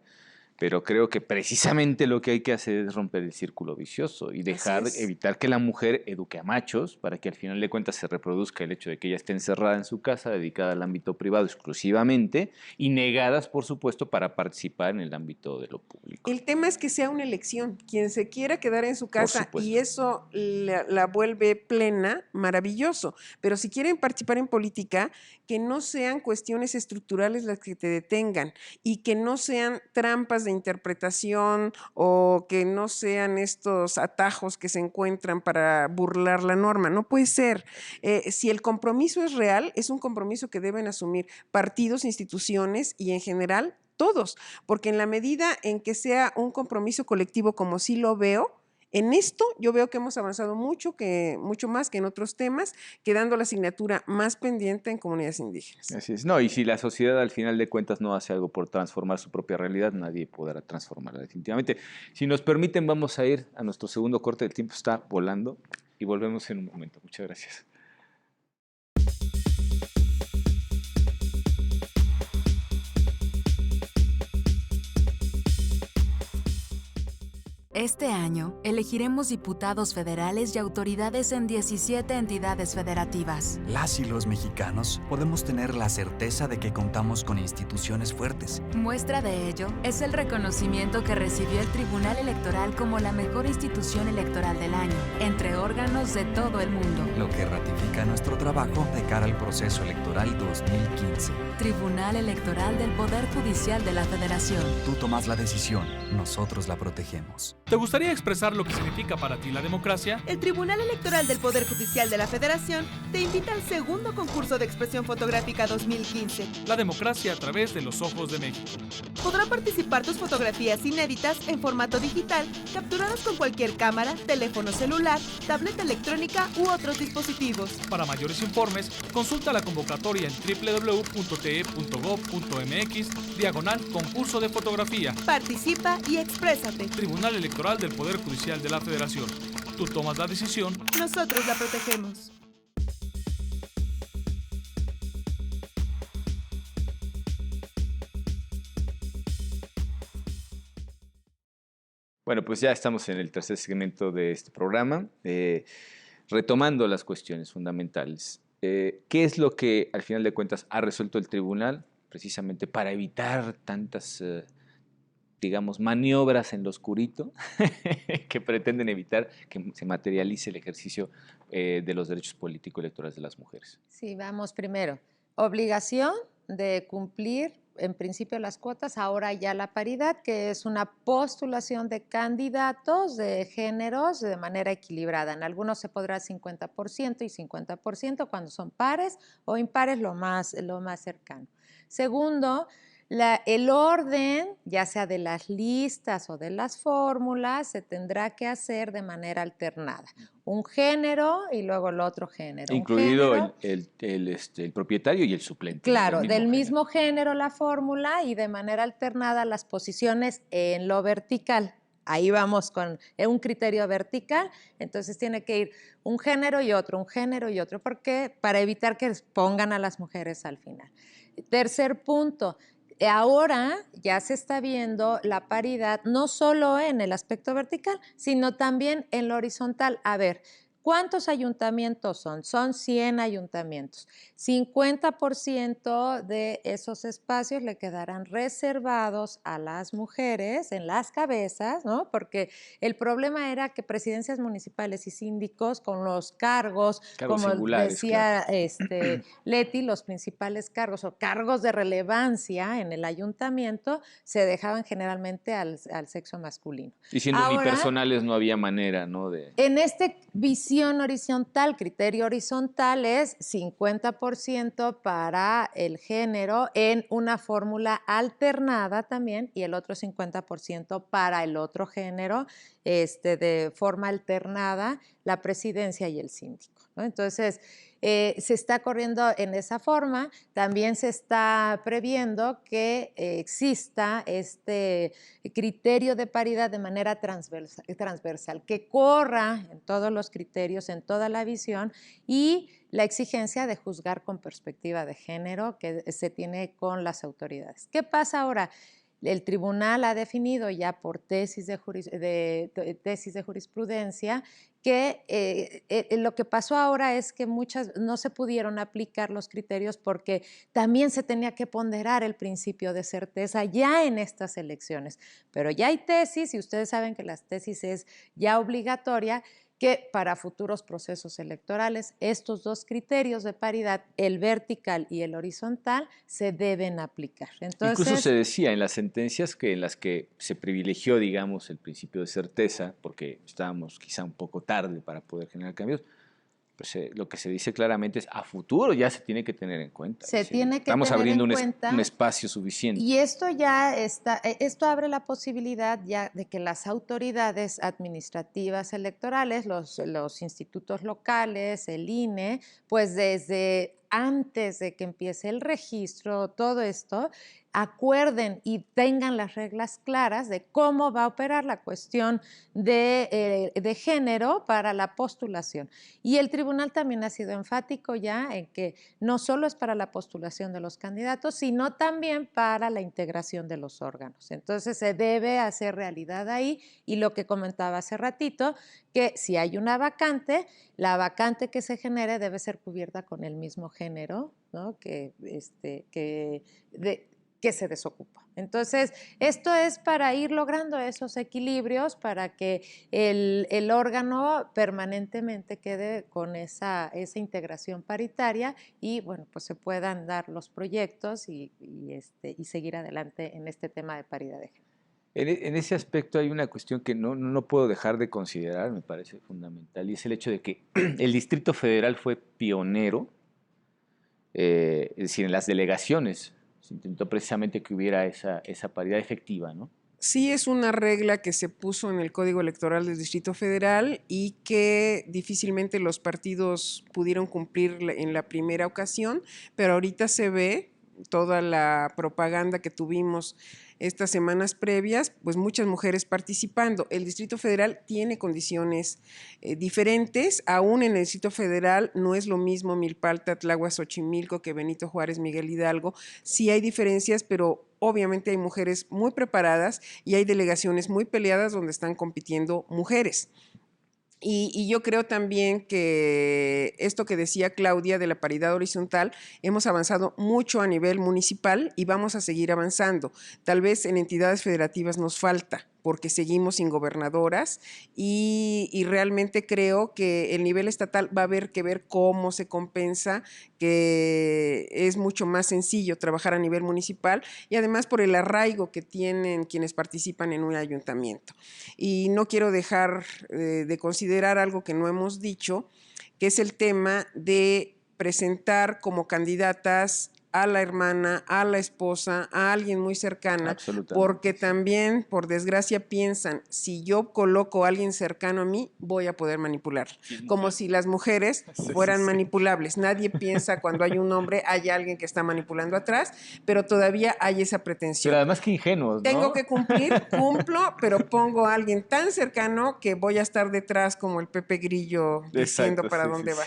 Pero creo que precisamente lo que hay que hacer es romper el círculo vicioso y evitar que la mujer eduque a machos para que al final de cuentas se reproduzca el hecho de que ella esté encerrada en su casa, dedicada al ámbito privado exclusivamente y negadas, por supuesto, para participar en el ámbito de lo público. El tema es que sea una elección. Quien se quiera quedar en su casa y eso la vuelve plena, maravilloso. Pero si quieren participar en política, que no sean cuestiones estructurales las que te detengan y que no sean trampas de interpretación o que no sean estos atajos que se encuentran para burlar la norma. No puede ser. Si el compromiso es real, es un compromiso que deben asumir partidos, instituciones y en general todos, porque en la medida en que sea un compromiso colectivo como sí lo veo, en esto yo veo que hemos avanzado mucho más que en otros temas, quedando la asignatura más pendiente en comunidades indígenas. Así es. No, y si la sociedad al final de cuentas no hace algo por transformar su propia realidad, nadie podrá transformarla definitivamente. Si nos permiten, vamos a ir a nuestro segundo corte. El tiempo está volando y volvemos en un momento. Muchas gracias. Este año, elegiremos diputados federales y autoridades en 17 entidades federativas. Las y los mexicanos podemos tener la certeza de que contamos con instituciones fuertes. Muestra de ello es el reconocimiento que recibió el Tribunal Electoral como la mejor institución electoral del año, entre órganos de todo el mundo. Lo que ratifica nuestro trabajo de cara al proceso electoral 2015. Tribunal Electoral del Poder Judicial de la Federación. Tú tomas la decisión, nosotros la protegemos. ¿Te gustaría expresar lo que significa para ti la democracia? El Tribunal Electoral del Poder Judicial de la Federación te invita al segundo concurso de expresión fotográfica 2015. La democracia a través de los ojos de México. Podrán participar tus fotografías inéditas en formato digital, capturadas con cualquier cámara, teléfono celular, tableta electrónica u otros dispositivos. Para mayores informes, consulta la convocatoria en www.te.gov.mx/concurso de fotografía. Participa y exprésate. Tribunal Electoral del Poder Judicial de la Federación. Tú tomas la decisión. Nosotros la protegemos. Bueno, pues ya estamos en el tercer segmento de este programa, retomando las cuestiones fundamentales. ¿Qué es lo que al final de cuentas ha resuelto el tribunal precisamente para evitar tantas, digamos, maniobras en lo oscurito que pretenden evitar que se materialice el ejercicio de los derechos político-electorales de las mujeres? Sí, vamos primero. Obligación de cumplir en principio las cuotas, ahora ya la paridad, que es una postulación de candidatos de géneros de manera equilibrada. En algunos se podrá 50% y 50% cuando son pares o impares, lo más cercano. Segundo, el orden, ya sea de las listas o de las fórmulas, se tendrá que hacer de manera alternada. Un género y luego el otro género. Incluido el propietario y el suplente. Claro, del mismo género la fórmula y de manera alternada las posiciones en lo vertical. Ahí vamos con un criterio vertical, entonces tiene que ir un género y otro, ¿por qué? Para evitar que pongan a las mujeres al final. Tercer punto. Ahora ya se está viendo la paridad no solo en el aspecto vertical, sino también en lo horizontal. A ver, ¿cuántos ayuntamientos son? Son 100 ayuntamientos. 50% de esos espacios le quedarán reservados a las mujeres en las cabezas, ¿no? Porque el problema era que presidencias municipales y síndicos con los cargos como decía Leti, los principales cargos o cargos de relevancia en el ayuntamiento se dejaban generalmente al sexo masculino. Y siendo unipersonales no había manera, ¿no? En esta visión horizontal, criterio horizontal es 50% para el género en una fórmula alternada también y el otro 50% para el otro género de forma alternada, la presidencia y el síndico, ¿no? Entonces, se está corriendo en esa forma. También se está previendo que exista este criterio de paridad de manera transversal, que corra en todos los criterios, en toda la visión, y la exigencia de juzgar con perspectiva de género que se tiene con las autoridades. ¿Qué pasa ahora? El tribunal ha definido ya por tesis de jurisprudencia que lo que pasó ahora es que muchas no se pudieron aplicar los criterios porque también se tenía que ponderar el principio de certeza ya en estas elecciones. Pero ya hay tesis, y ustedes saben que las tesis es ya obligatoria, que para futuros procesos electorales estos dos criterios de paridad, el vertical y el horizontal, se deben aplicar. Entonces, incluso se decía en las sentencias que en las que se privilegió, digamos, el principio de certeza, porque estábamos quizá un poco tarde para poder generar cambios, pues lo que se dice claramente es a futuro ya se tiene que tener en cuenta. Estamos abriendo un espacio suficiente. Y esto ya está, esto abre la posibilidad ya de que las autoridades administrativas electorales, los institutos locales, el INE, pues desde antes de que empiece el registro, todo esto, acuerden y tengan las reglas claras de cómo va a operar la cuestión de género para la postulación. Y el tribunal también ha sido enfático ya en que no solo es para la postulación de los candidatos, sino también para la integración de los órganos. Entonces se debe hacer realidad ahí, y lo que comentaba hace ratito, que si hay una vacante, la vacante que se genere debe ser cubierta con el mismo género, ¿no? que se desocupa. Entonces, esto es para ir logrando esos equilibrios para que el órgano permanentemente quede con esa integración paritaria y, bueno, pues se puedan dar los proyectos y seguir adelante en este tema de paridad de género. En ese aspecto hay una cuestión que no puedo dejar de considerar, me parece fundamental, y es el hecho de que el Distrito Federal fue pionero, es decir, en las delegaciones se intentó precisamente que hubiera esa paridad efectiva, ¿no? Sí, es una regla que se puso en el Código Electoral del Distrito Federal y que difícilmente los partidos pudieron cumplir en la primera ocasión, pero ahorita se ve, toda la propaganda que tuvimos estas semanas previas, pues muchas mujeres participando. El Distrito Federal tiene condiciones diferentes. Aún en el Distrito Federal no es lo mismo Milpalta, Tláhuac, Xochimilco que Benito Juárez, Miguel Hidalgo. Sí hay diferencias, pero obviamente hay mujeres muy preparadas y hay delegaciones muy peleadas donde están compitiendo mujeres. Y yo creo también que esto que decía Claudia de la paridad horizontal, hemos avanzado mucho a nivel municipal y vamos a seguir avanzando. Tal vez en entidades federativas nos falta, porque seguimos sin gobernadoras y realmente creo que el nivel estatal va a haber que ver cómo se compensa, que es mucho más sencillo trabajar a nivel municipal y además por el arraigo que tienen quienes participan en un ayuntamiento. Y no quiero dejar de considerar algo que no hemos dicho, que es el tema de presentar como candidatas a la hermana, a la esposa, a alguien muy cercana, porque también, por desgracia, piensan, si yo coloco a alguien cercano a mí, voy a poder manipularlo. Como si las mujeres fueran manipulables. Nadie piensa cuando hay un hombre, hay alguien que está manipulando atrás, pero todavía hay esa pretensión. Pero además que ingenuos, ¿no? Tengo que cumplir, cumplo, pero pongo a alguien tan cercano que voy a estar detrás como el Pepe Grillo diciendo para dónde va.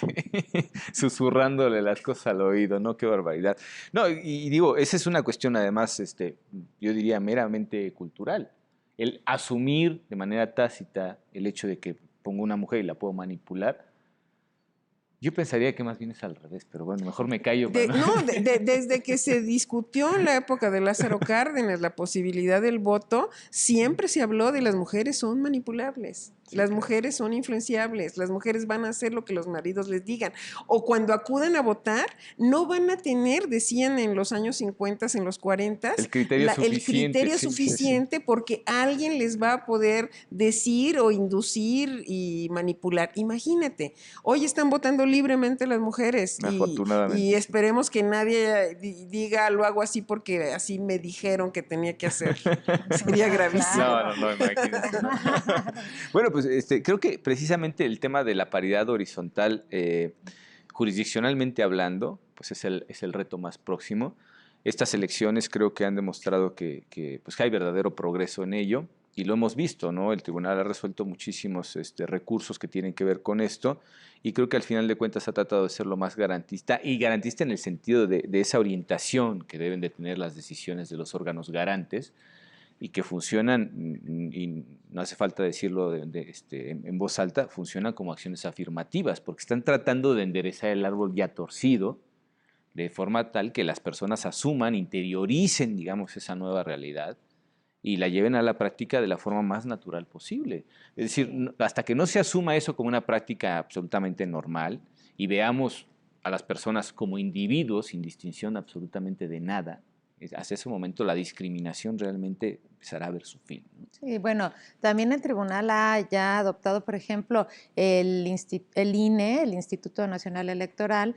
Susurrándole las cosas al oído, ¿no? Qué barbaridad. No, y digo, esa es una cuestión además, yo diría, meramente cultural. El asumir de manera tácita el hecho de que pongo una mujer y la puedo manipular, yo pensaría que más bien es al revés, pero bueno, mejor me callo. Desde que se discutió en la época de Lázaro Cárdenas la posibilidad del voto, siempre se habló de las mujeres son manipulables. Las mujeres son influenciables, las mujeres van a hacer lo que los maridos les digan. O cuando acudan a votar, no van a tener, decían en los años 50, en los 40, el criterio suficiente porque alguien les va a poder decir o inducir y manipular. Imagínate, hoy están votando libremente las mujeres y esperemos que nadie diga lo hago así porque así me dijeron que tenía que hacer. Sería gravísimo. No, imagínate. Bueno, pues creo que precisamente el tema de la paridad horizontal, jurisdiccionalmente hablando, pues es el reto más próximo. Estas elecciones creo que han demostrado que hay verdadero progreso en ello y lo hemos visto, ¿no? El tribunal ha resuelto muchísimos recursos que tienen que ver con esto y creo que al final de cuentas ha tratado de ser lo más garantista y garantista en el sentido de esa orientación que deben de tener las decisiones de los órganos garantes y que funcionan, y no hace falta decirlo en voz alta, funcionan como acciones afirmativas, porque están tratando de enderezar el árbol ya torcido, de forma tal que las personas asuman, interioricen, digamos, esa nueva realidad y la lleven a la práctica de la forma más natural posible. Es decir, hasta que no se asuma eso como una práctica absolutamente normal y veamos a las personas como individuos sin distinción absolutamente de nada, hasta ese momento la discriminación realmente empezará a ver su fin, ¿no? Sí, bueno, también el tribunal ha ya adoptado, por ejemplo, el INE, el Instituto Nacional Electoral,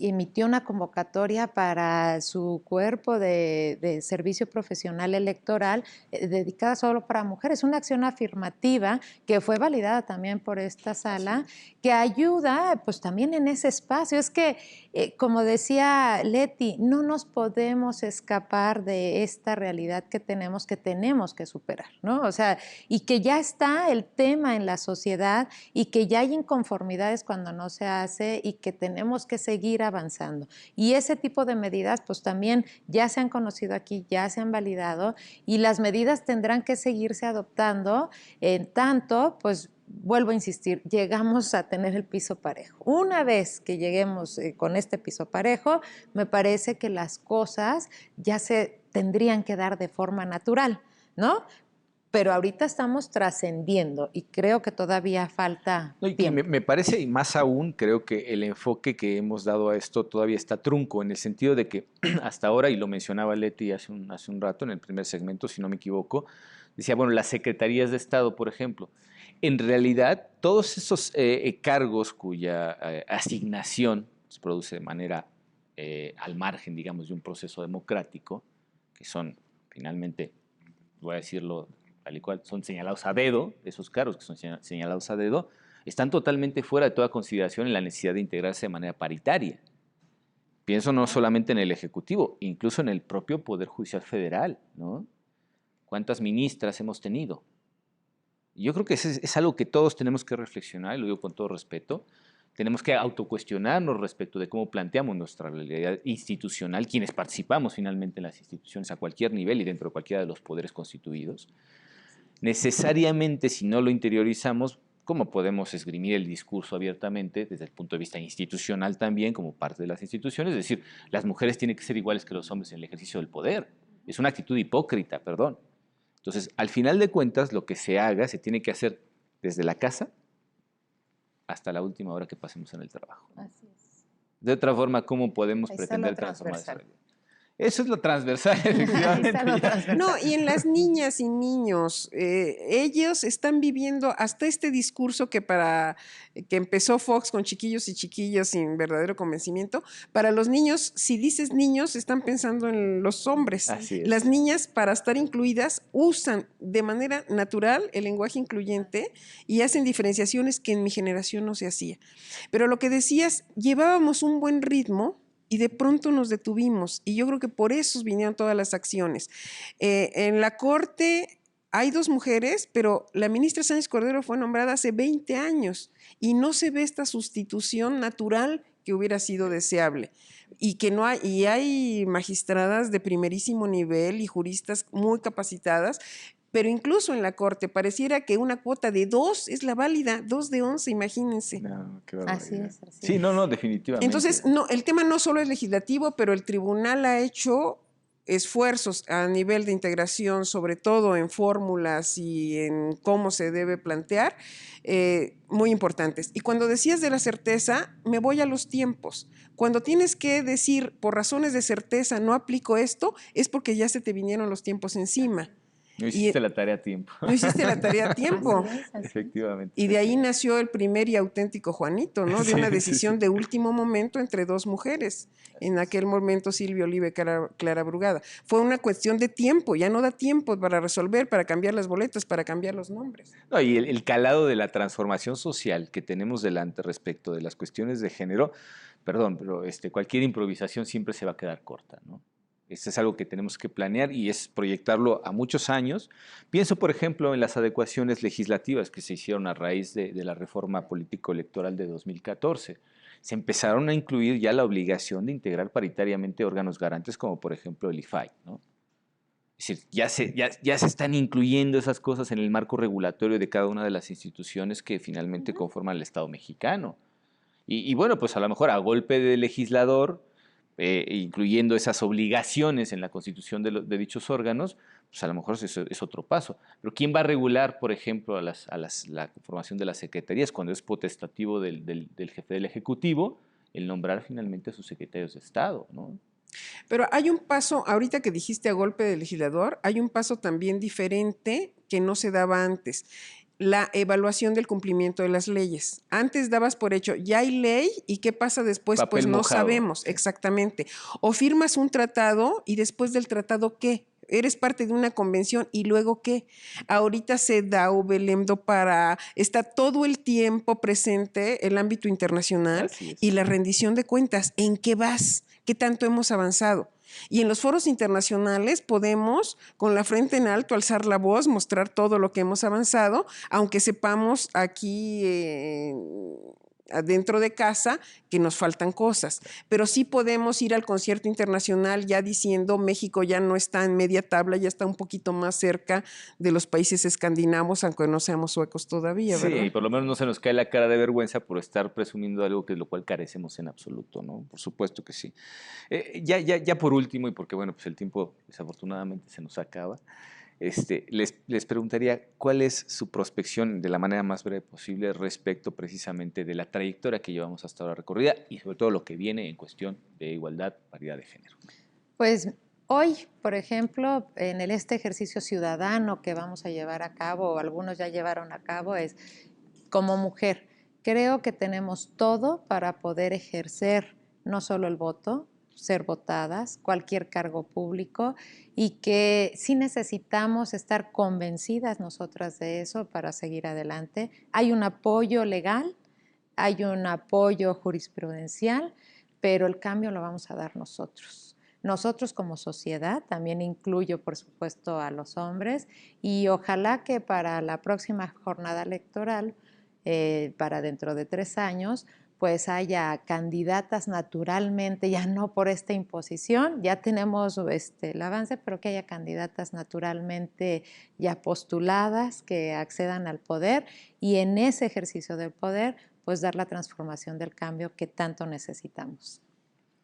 emitió una convocatoria para su cuerpo de servicio profesional electoral dedicada solo para mujeres, una acción afirmativa que fue validada también por esta sala, que ayuda pues también en ese espacio. Es que, como decía Leti, no nos podemos escapar de esta realidad que tenemos que superar, ¿no? O sea, y que ya está el tema en la sociedad y que ya hay inconformidades cuando no se hace y que tenemos que seguir avanzando. Y ese tipo de medidas pues también ya se han conocido aquí, ya se han validado y las medidas tendrán que seguirse adoptando en tanto, pues vuelvo a insistir, llegamos a tener el piso parejo. Una vez que lleguemos con este piso parejo, me parece que las cosas ya se tendrían que dar de forma natural, ¿no? Pero ahorita estamos trascendiendo y creo que todavía falta tiempo. Me parece, y más aún, creo que el enfoque que hemos dado a esto todavía está trunco, en el sentido de que hasta ahora, y lo mencionaba Leti hace un rato, en el primer segmento, si no me equivoco, decía, bueno, las secretarías de Estado, por ejemplo. En realidad, todos esos cargos cuya asignación se produce de manera al margen, digamos, de un proceso democrático, que son finalmente, voy a decirlo tal y cual, son señalados a dedo, esos cargos que son señalados a dedo, están totalmente fuera de toda consideración en la necesidad de integrarse de manera paritaria. Pienso no solamente en el Ejecutivo, incluso en el propio Poder Judicial Federal, ¿no? ¿Cuántas ministras hemos tenido? Yo creo que es algo que todos tenemos que reflexionar, y lo digo con todo respeto. Tenemos que autocuestionarnos respecto de cómo planteamos nuestra realidad institucional, quienes participamos finalmente en las instituciones a cualquier nivel y dentro de cualquiera de los poderes constituidos. Necesariamente, si no lo interiorizamos, ¿cómo podemos esgrimir el discurso abiertamente desde el punto de vista institucional también, como parte de las instituciones? Es decir, las mujeres tienen que ser iguales que los hombres en el ejercicio del poder. Es una actitud hipócrita, perdón. Entonces, al final de cuentas, lo que se haga se tiene que hacer desde la casa hasta la última hora que pasemos en el trabajo. Así es. De otra forma, ¿cómo podemos pretender transformar esa realidad? Eso es lo transversal, efectivamente. No, y en las niñas y niños, ellos están viviendo hasta este discurso que empezó Fox con chiquillos y chiquillas sin verdadero convencimiento. Para los niños, si dices niños, están pensando en los hombres. Así es. Las niñas, para estar incluidas, usan de manera natural el lenguaje incluyente y hacen diferenciaciones que en mi generación no se hacía. Pero lo que decías, llevábamos un buen ritmo y de pronto nos detuvimos, y yo creo que por eso vinieron todas las acciones. En la Corte hay 2 mujeres, pero la ministra Sánchez Cordero fue nombrada hace 20 años y no se ve esta sustitución natural que hubiera sido deseable. Y que no hay, y hay magistradas de primerísimo nivel y juristas muy capacitadas, pero incluso en la Corte pareciera que una cuota de 2 es la válida, 2 de 11, imagínense. No, qué Así barbaridad. es. Así Sí, no, definitivamente. Entonces, no, el tema no solo es legislativo, pero el tribunal ha hecho esfuerzos a nivel de integración, sobre todo en fórmulas y en cómo se debe plantear, muy importantes. Y cuando decías de la certeza, me voy a los tiempos. Cuando tienes que decir, por razones de certeza, no aplico esto, es porque ya se te vinieron los tiempos encima. No hiciste la tarea a tiempo. No hiciste la tarea a tiempo. Efectivamente. Y de ahí nació el primer y auténtico Juanito, ¿no? De una decisión de último momento entre 2 mujeres. En aquel momento Silvia Oliva y Clara Brugada. Fue una cuestión de tiempo, ya no da tiempo para resolver, para cambiar las boletas, para cambiar los nombres. No, y el calado de la transformación social que tenemos delante respecto de las cuestiones de género, perdón, pero cualquier improvisación siempre se va a quedar corta, ¿no? Esto es algo que tenemos que planear y es proyectarlo a muchos años. Pienso, por ejemplo, en las adecuaciones legislativas que se hicieron a raíz de la reforma político-electoral de 2014. Se empezaron a incluir ya la obligación de integrar paritariamente órganos garantes, como por ejemplo el IFAI, ¿no? Es decir, ya se están incluyendo esas cosas en el marco regulatorio de cada una de las instituciones que finalmente conforman el Estado mexicano. Y bueno, pues a lo mejor a golpe de legislador, incluyendo esas obligaciones en la constitución de dichos órganos, pues a lo mejor es otro paso. Pero ¿quién va a regular, por ejemplo, la conformación de las secretarías cuando es potestativo del jefe del Ejecutivo el nombrar finalmente a sus secretarios de Estado, ¿no? Pero hay un paso, ahorita que dijiste a golpe de legislador, hay un paso también diferente que no se daba antes. La evaluación del cumplimiento de las leyes. Antes dabas por hecho, ya hay ley y qué pasa después, Papel pues no mojado. sabemos exactamente. O firmas un tratado y después del tratado, ¿qué? Eres parte de una convención y luego ¿qué? Ahorita CEDAW, Belemdo, está todo el tiempo presente el ámbito internacional y la rendición de cuentas. ¿En qué vas? ¿Qué tanto hemos avanzado? Y en los foros internacionales podemos, con la frente en alto, alzar la voz, mostrar todo lo que hemos avanzado, aunque sepamos aquí adentro de casa que nos faltan cosas. Pero sí podemos ir al concierto internacional ya diciendo México ya no está en media tabla, ya está un poquito más cerca de los países escandinavos, aunque no seamos suecos todavía, ¿verdad? Sí, y por lo menos no se nos cae la cara de vergüenza por estar presumiendo algo de lo cual carecemos en absoluto, ¿no? Por supuesto que sí. Ya por último, y porque bueno, pues el tiempo desafortunadamente se nos acaba, les preguntaría cuál es su prospección de la manera más breve posible respecto precisamente de la trayectoria que llevamos hasta ahora recorrida y sobre todo lo que viene en cuestión de igualdad, paridad de género. Pues hoy, por ejemplo, en este ejercicio ciudadano que vamos a llevar a cabo, o algunos ya llevaron a cabo, es como mujer. Creo que tenemos todo para poder ejercer no solo el voto, ser votadas, cualquier cargo público, y que sí necesitamos estar convencidas nosotras de eso para seguir adelante. Hay un apoyo legal, hay un apoyo jurisprudencial, pero el cambio lo vamos a dar nosotros. Nosotros como sociedad, también incluyo por supuesto a los hombres, y ojalá que para la próxima jornada electoral, para dentro de 3 años, pues haya candidatas naturalmente, ya no por esta imposición, ya tenemos el avance, pero que haya candidatas naturalmente ya postuladas, que accedan al poder, y en ese ejercicio del poder, pues dar la transformación del cambio que tanto necesitamos.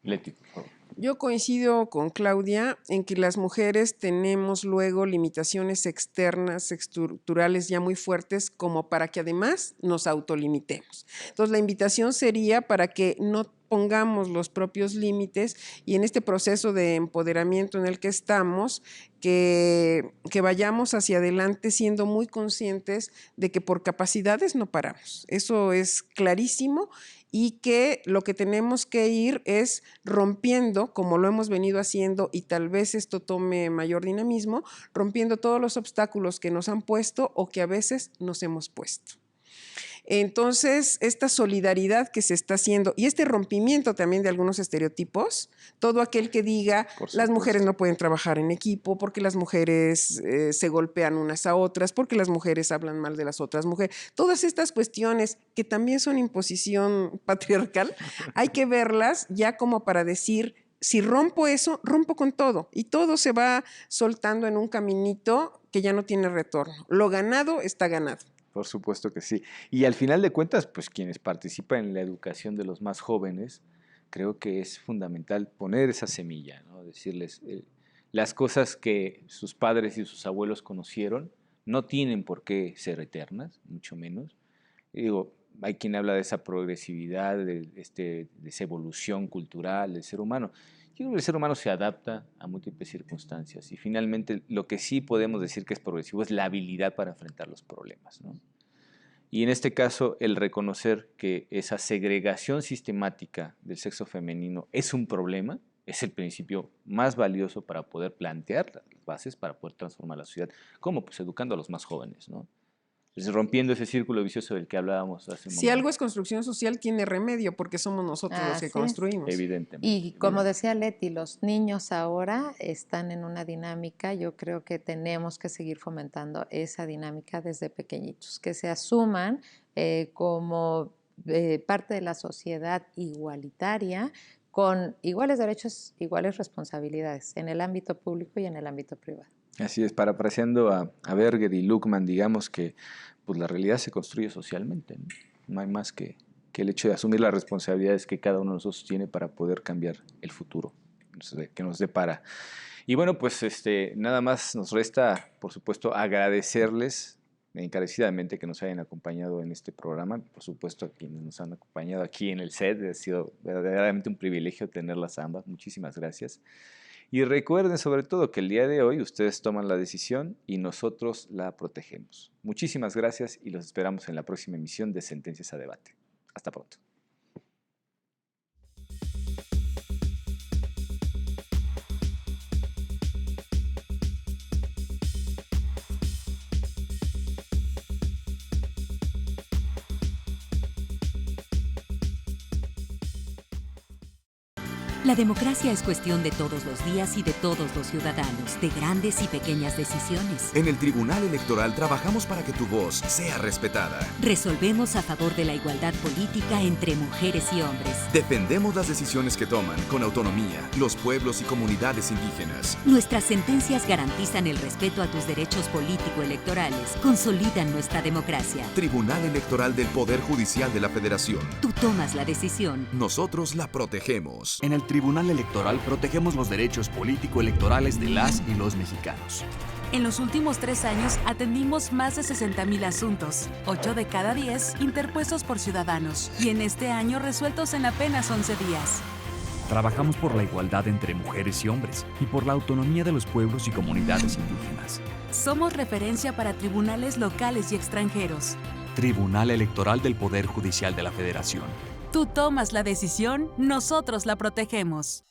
Leti, por favor. Yo coincido con Claudia en que las mujeres tenemos luego limitaciones externas, estructurales ya muy fuertes, como para que además nos autolimitemos. Entonces, la invitación sería para que no pongamos los propios límites y en este proceso de empoderamiento en el que estamos, que vayamos hacia adelante siendo muy conscientes de que por capacidades no paramos. Eso es clarísimo. Y que lo que tenemos que ir es rompiendo, como lo hemos venido haciendo, y tal vez esto tome mayor dinamismo, rompiendo todos los obstáculos que nos han puesto o que a veces nos hemos puesto. Entonces, esta solidaridad que se está haciendo y este rompimiento también de algunos estereotipos, todo aquel que diga las mujeres no pueden trabajar en equipo porque las mujeres se golpean unas a otras, porque las mujeres hablan mal de las otras mujeres, todas estas cuestiones que también son imposición patriarcal, hay que verlas ya como para decir, si rompo eso, rompo con todo y todo se va soltando en un caminito que ya no tiene retorno. Lo ganado está ganado. Por supuesto que sí. Y al final de cuentas, pues quienes participan en la educación de los más jóvenes, creo que es fundamental poner esa semilla, ¿no? Decirles, las cosas que sus padres y sus abuelos conocieron no tienen por qué ser eternas, mucho menos. Y digo, hay quien habla de esa progresividad, de esa evolución cultural del ser humano. Yo creo que el ser humano se adapta a múltiples circunstancias y finalmente lo que sí podemos decir que es progresivo es la habilidad para enfrentar los problemas, ¿no? Y en este caso, el reconocer que esa segregación sistemática del sexo femenino es un problema, es el principio más valioso para poder plantear las bases para poder transformar la sociedad. ¿Cómo? Pues educando a los más jóvenes, ¿no? Pues rompiendo ese círculo vicioso del que hablábamos hace un momento. Si algo es construcción social, tiene remedio, porque somos nosotros los que construimos. Evidentemente. Y como decía Leti, los niños ahora están en una dinámica, yo creo que tenemos que seguir fomentando esa dinámica desde pequeñitos, que se asuman como parte de la sociedad igualitaria, con iguales derechos, iguales responsabilidades en el ámbito público y en el ámbito privado. Así es, parafraseando a Berger y Luckmann, digamos que pues, la realidad se construye socialmente, ¿no? No hay más que el hecho de asumir las responsabilidades que cada uno de nosotros tiene para poder cambiar el futuro que nos depara. Y bueno, pues nada más nos resta, por supuesto, agradecerles encarecidamente que nos hayan acompañado en este programa, por supuesto a quienes nos han acompañado aquí en el set, ha sido verdaderamente un privilegio tenerlas ambas, muchísimas gracias. Y recuerden sobre todo que el día de hoy ustedes toman la decisión y nosotros la protegemos. Muchísimas gracias y los esperamos en la próxima emisión de Sentencias a Debate. Hasta pronto. La democracia es cuestión de todos los días y de todos los ciudadanos, de grandes y pequeñas decisiones. En el Tribunal Electoral trabajamos para que tu voz sea respetada. Resolvemos a favor de la igualdad política entre mujeres y hombres. Defendemos las decisiones que toman con autonomía los pueblos y comunidades indígenas. Nuestras sentencias garantizan el respeto a tus derechos político-electorales, consolidan nuestra democracia. Tribunal Electoral del Poder Judicial de la Federación. Tú tomas la decisión. Nosotros la protegemos. En el Tribunal Electoral protegemos los derechos político-electorales de las y los mexicanos. En los últimos 3 años atendimos más de 60,000 asuntos, 8 de cada 10 interpuestos por ciudadanos, y en este año resueltos en apenas 11 días. Trabajamos por la igualdad entre mujeres y hombres y por la autonomía de los pueblos y comunidades indígenas. Somos referencia para tribunales locales y extranjeros. Tribunal Electoral del Poder Judicial de la Federación. Tú tomas la decisión, nosotros la protegemos.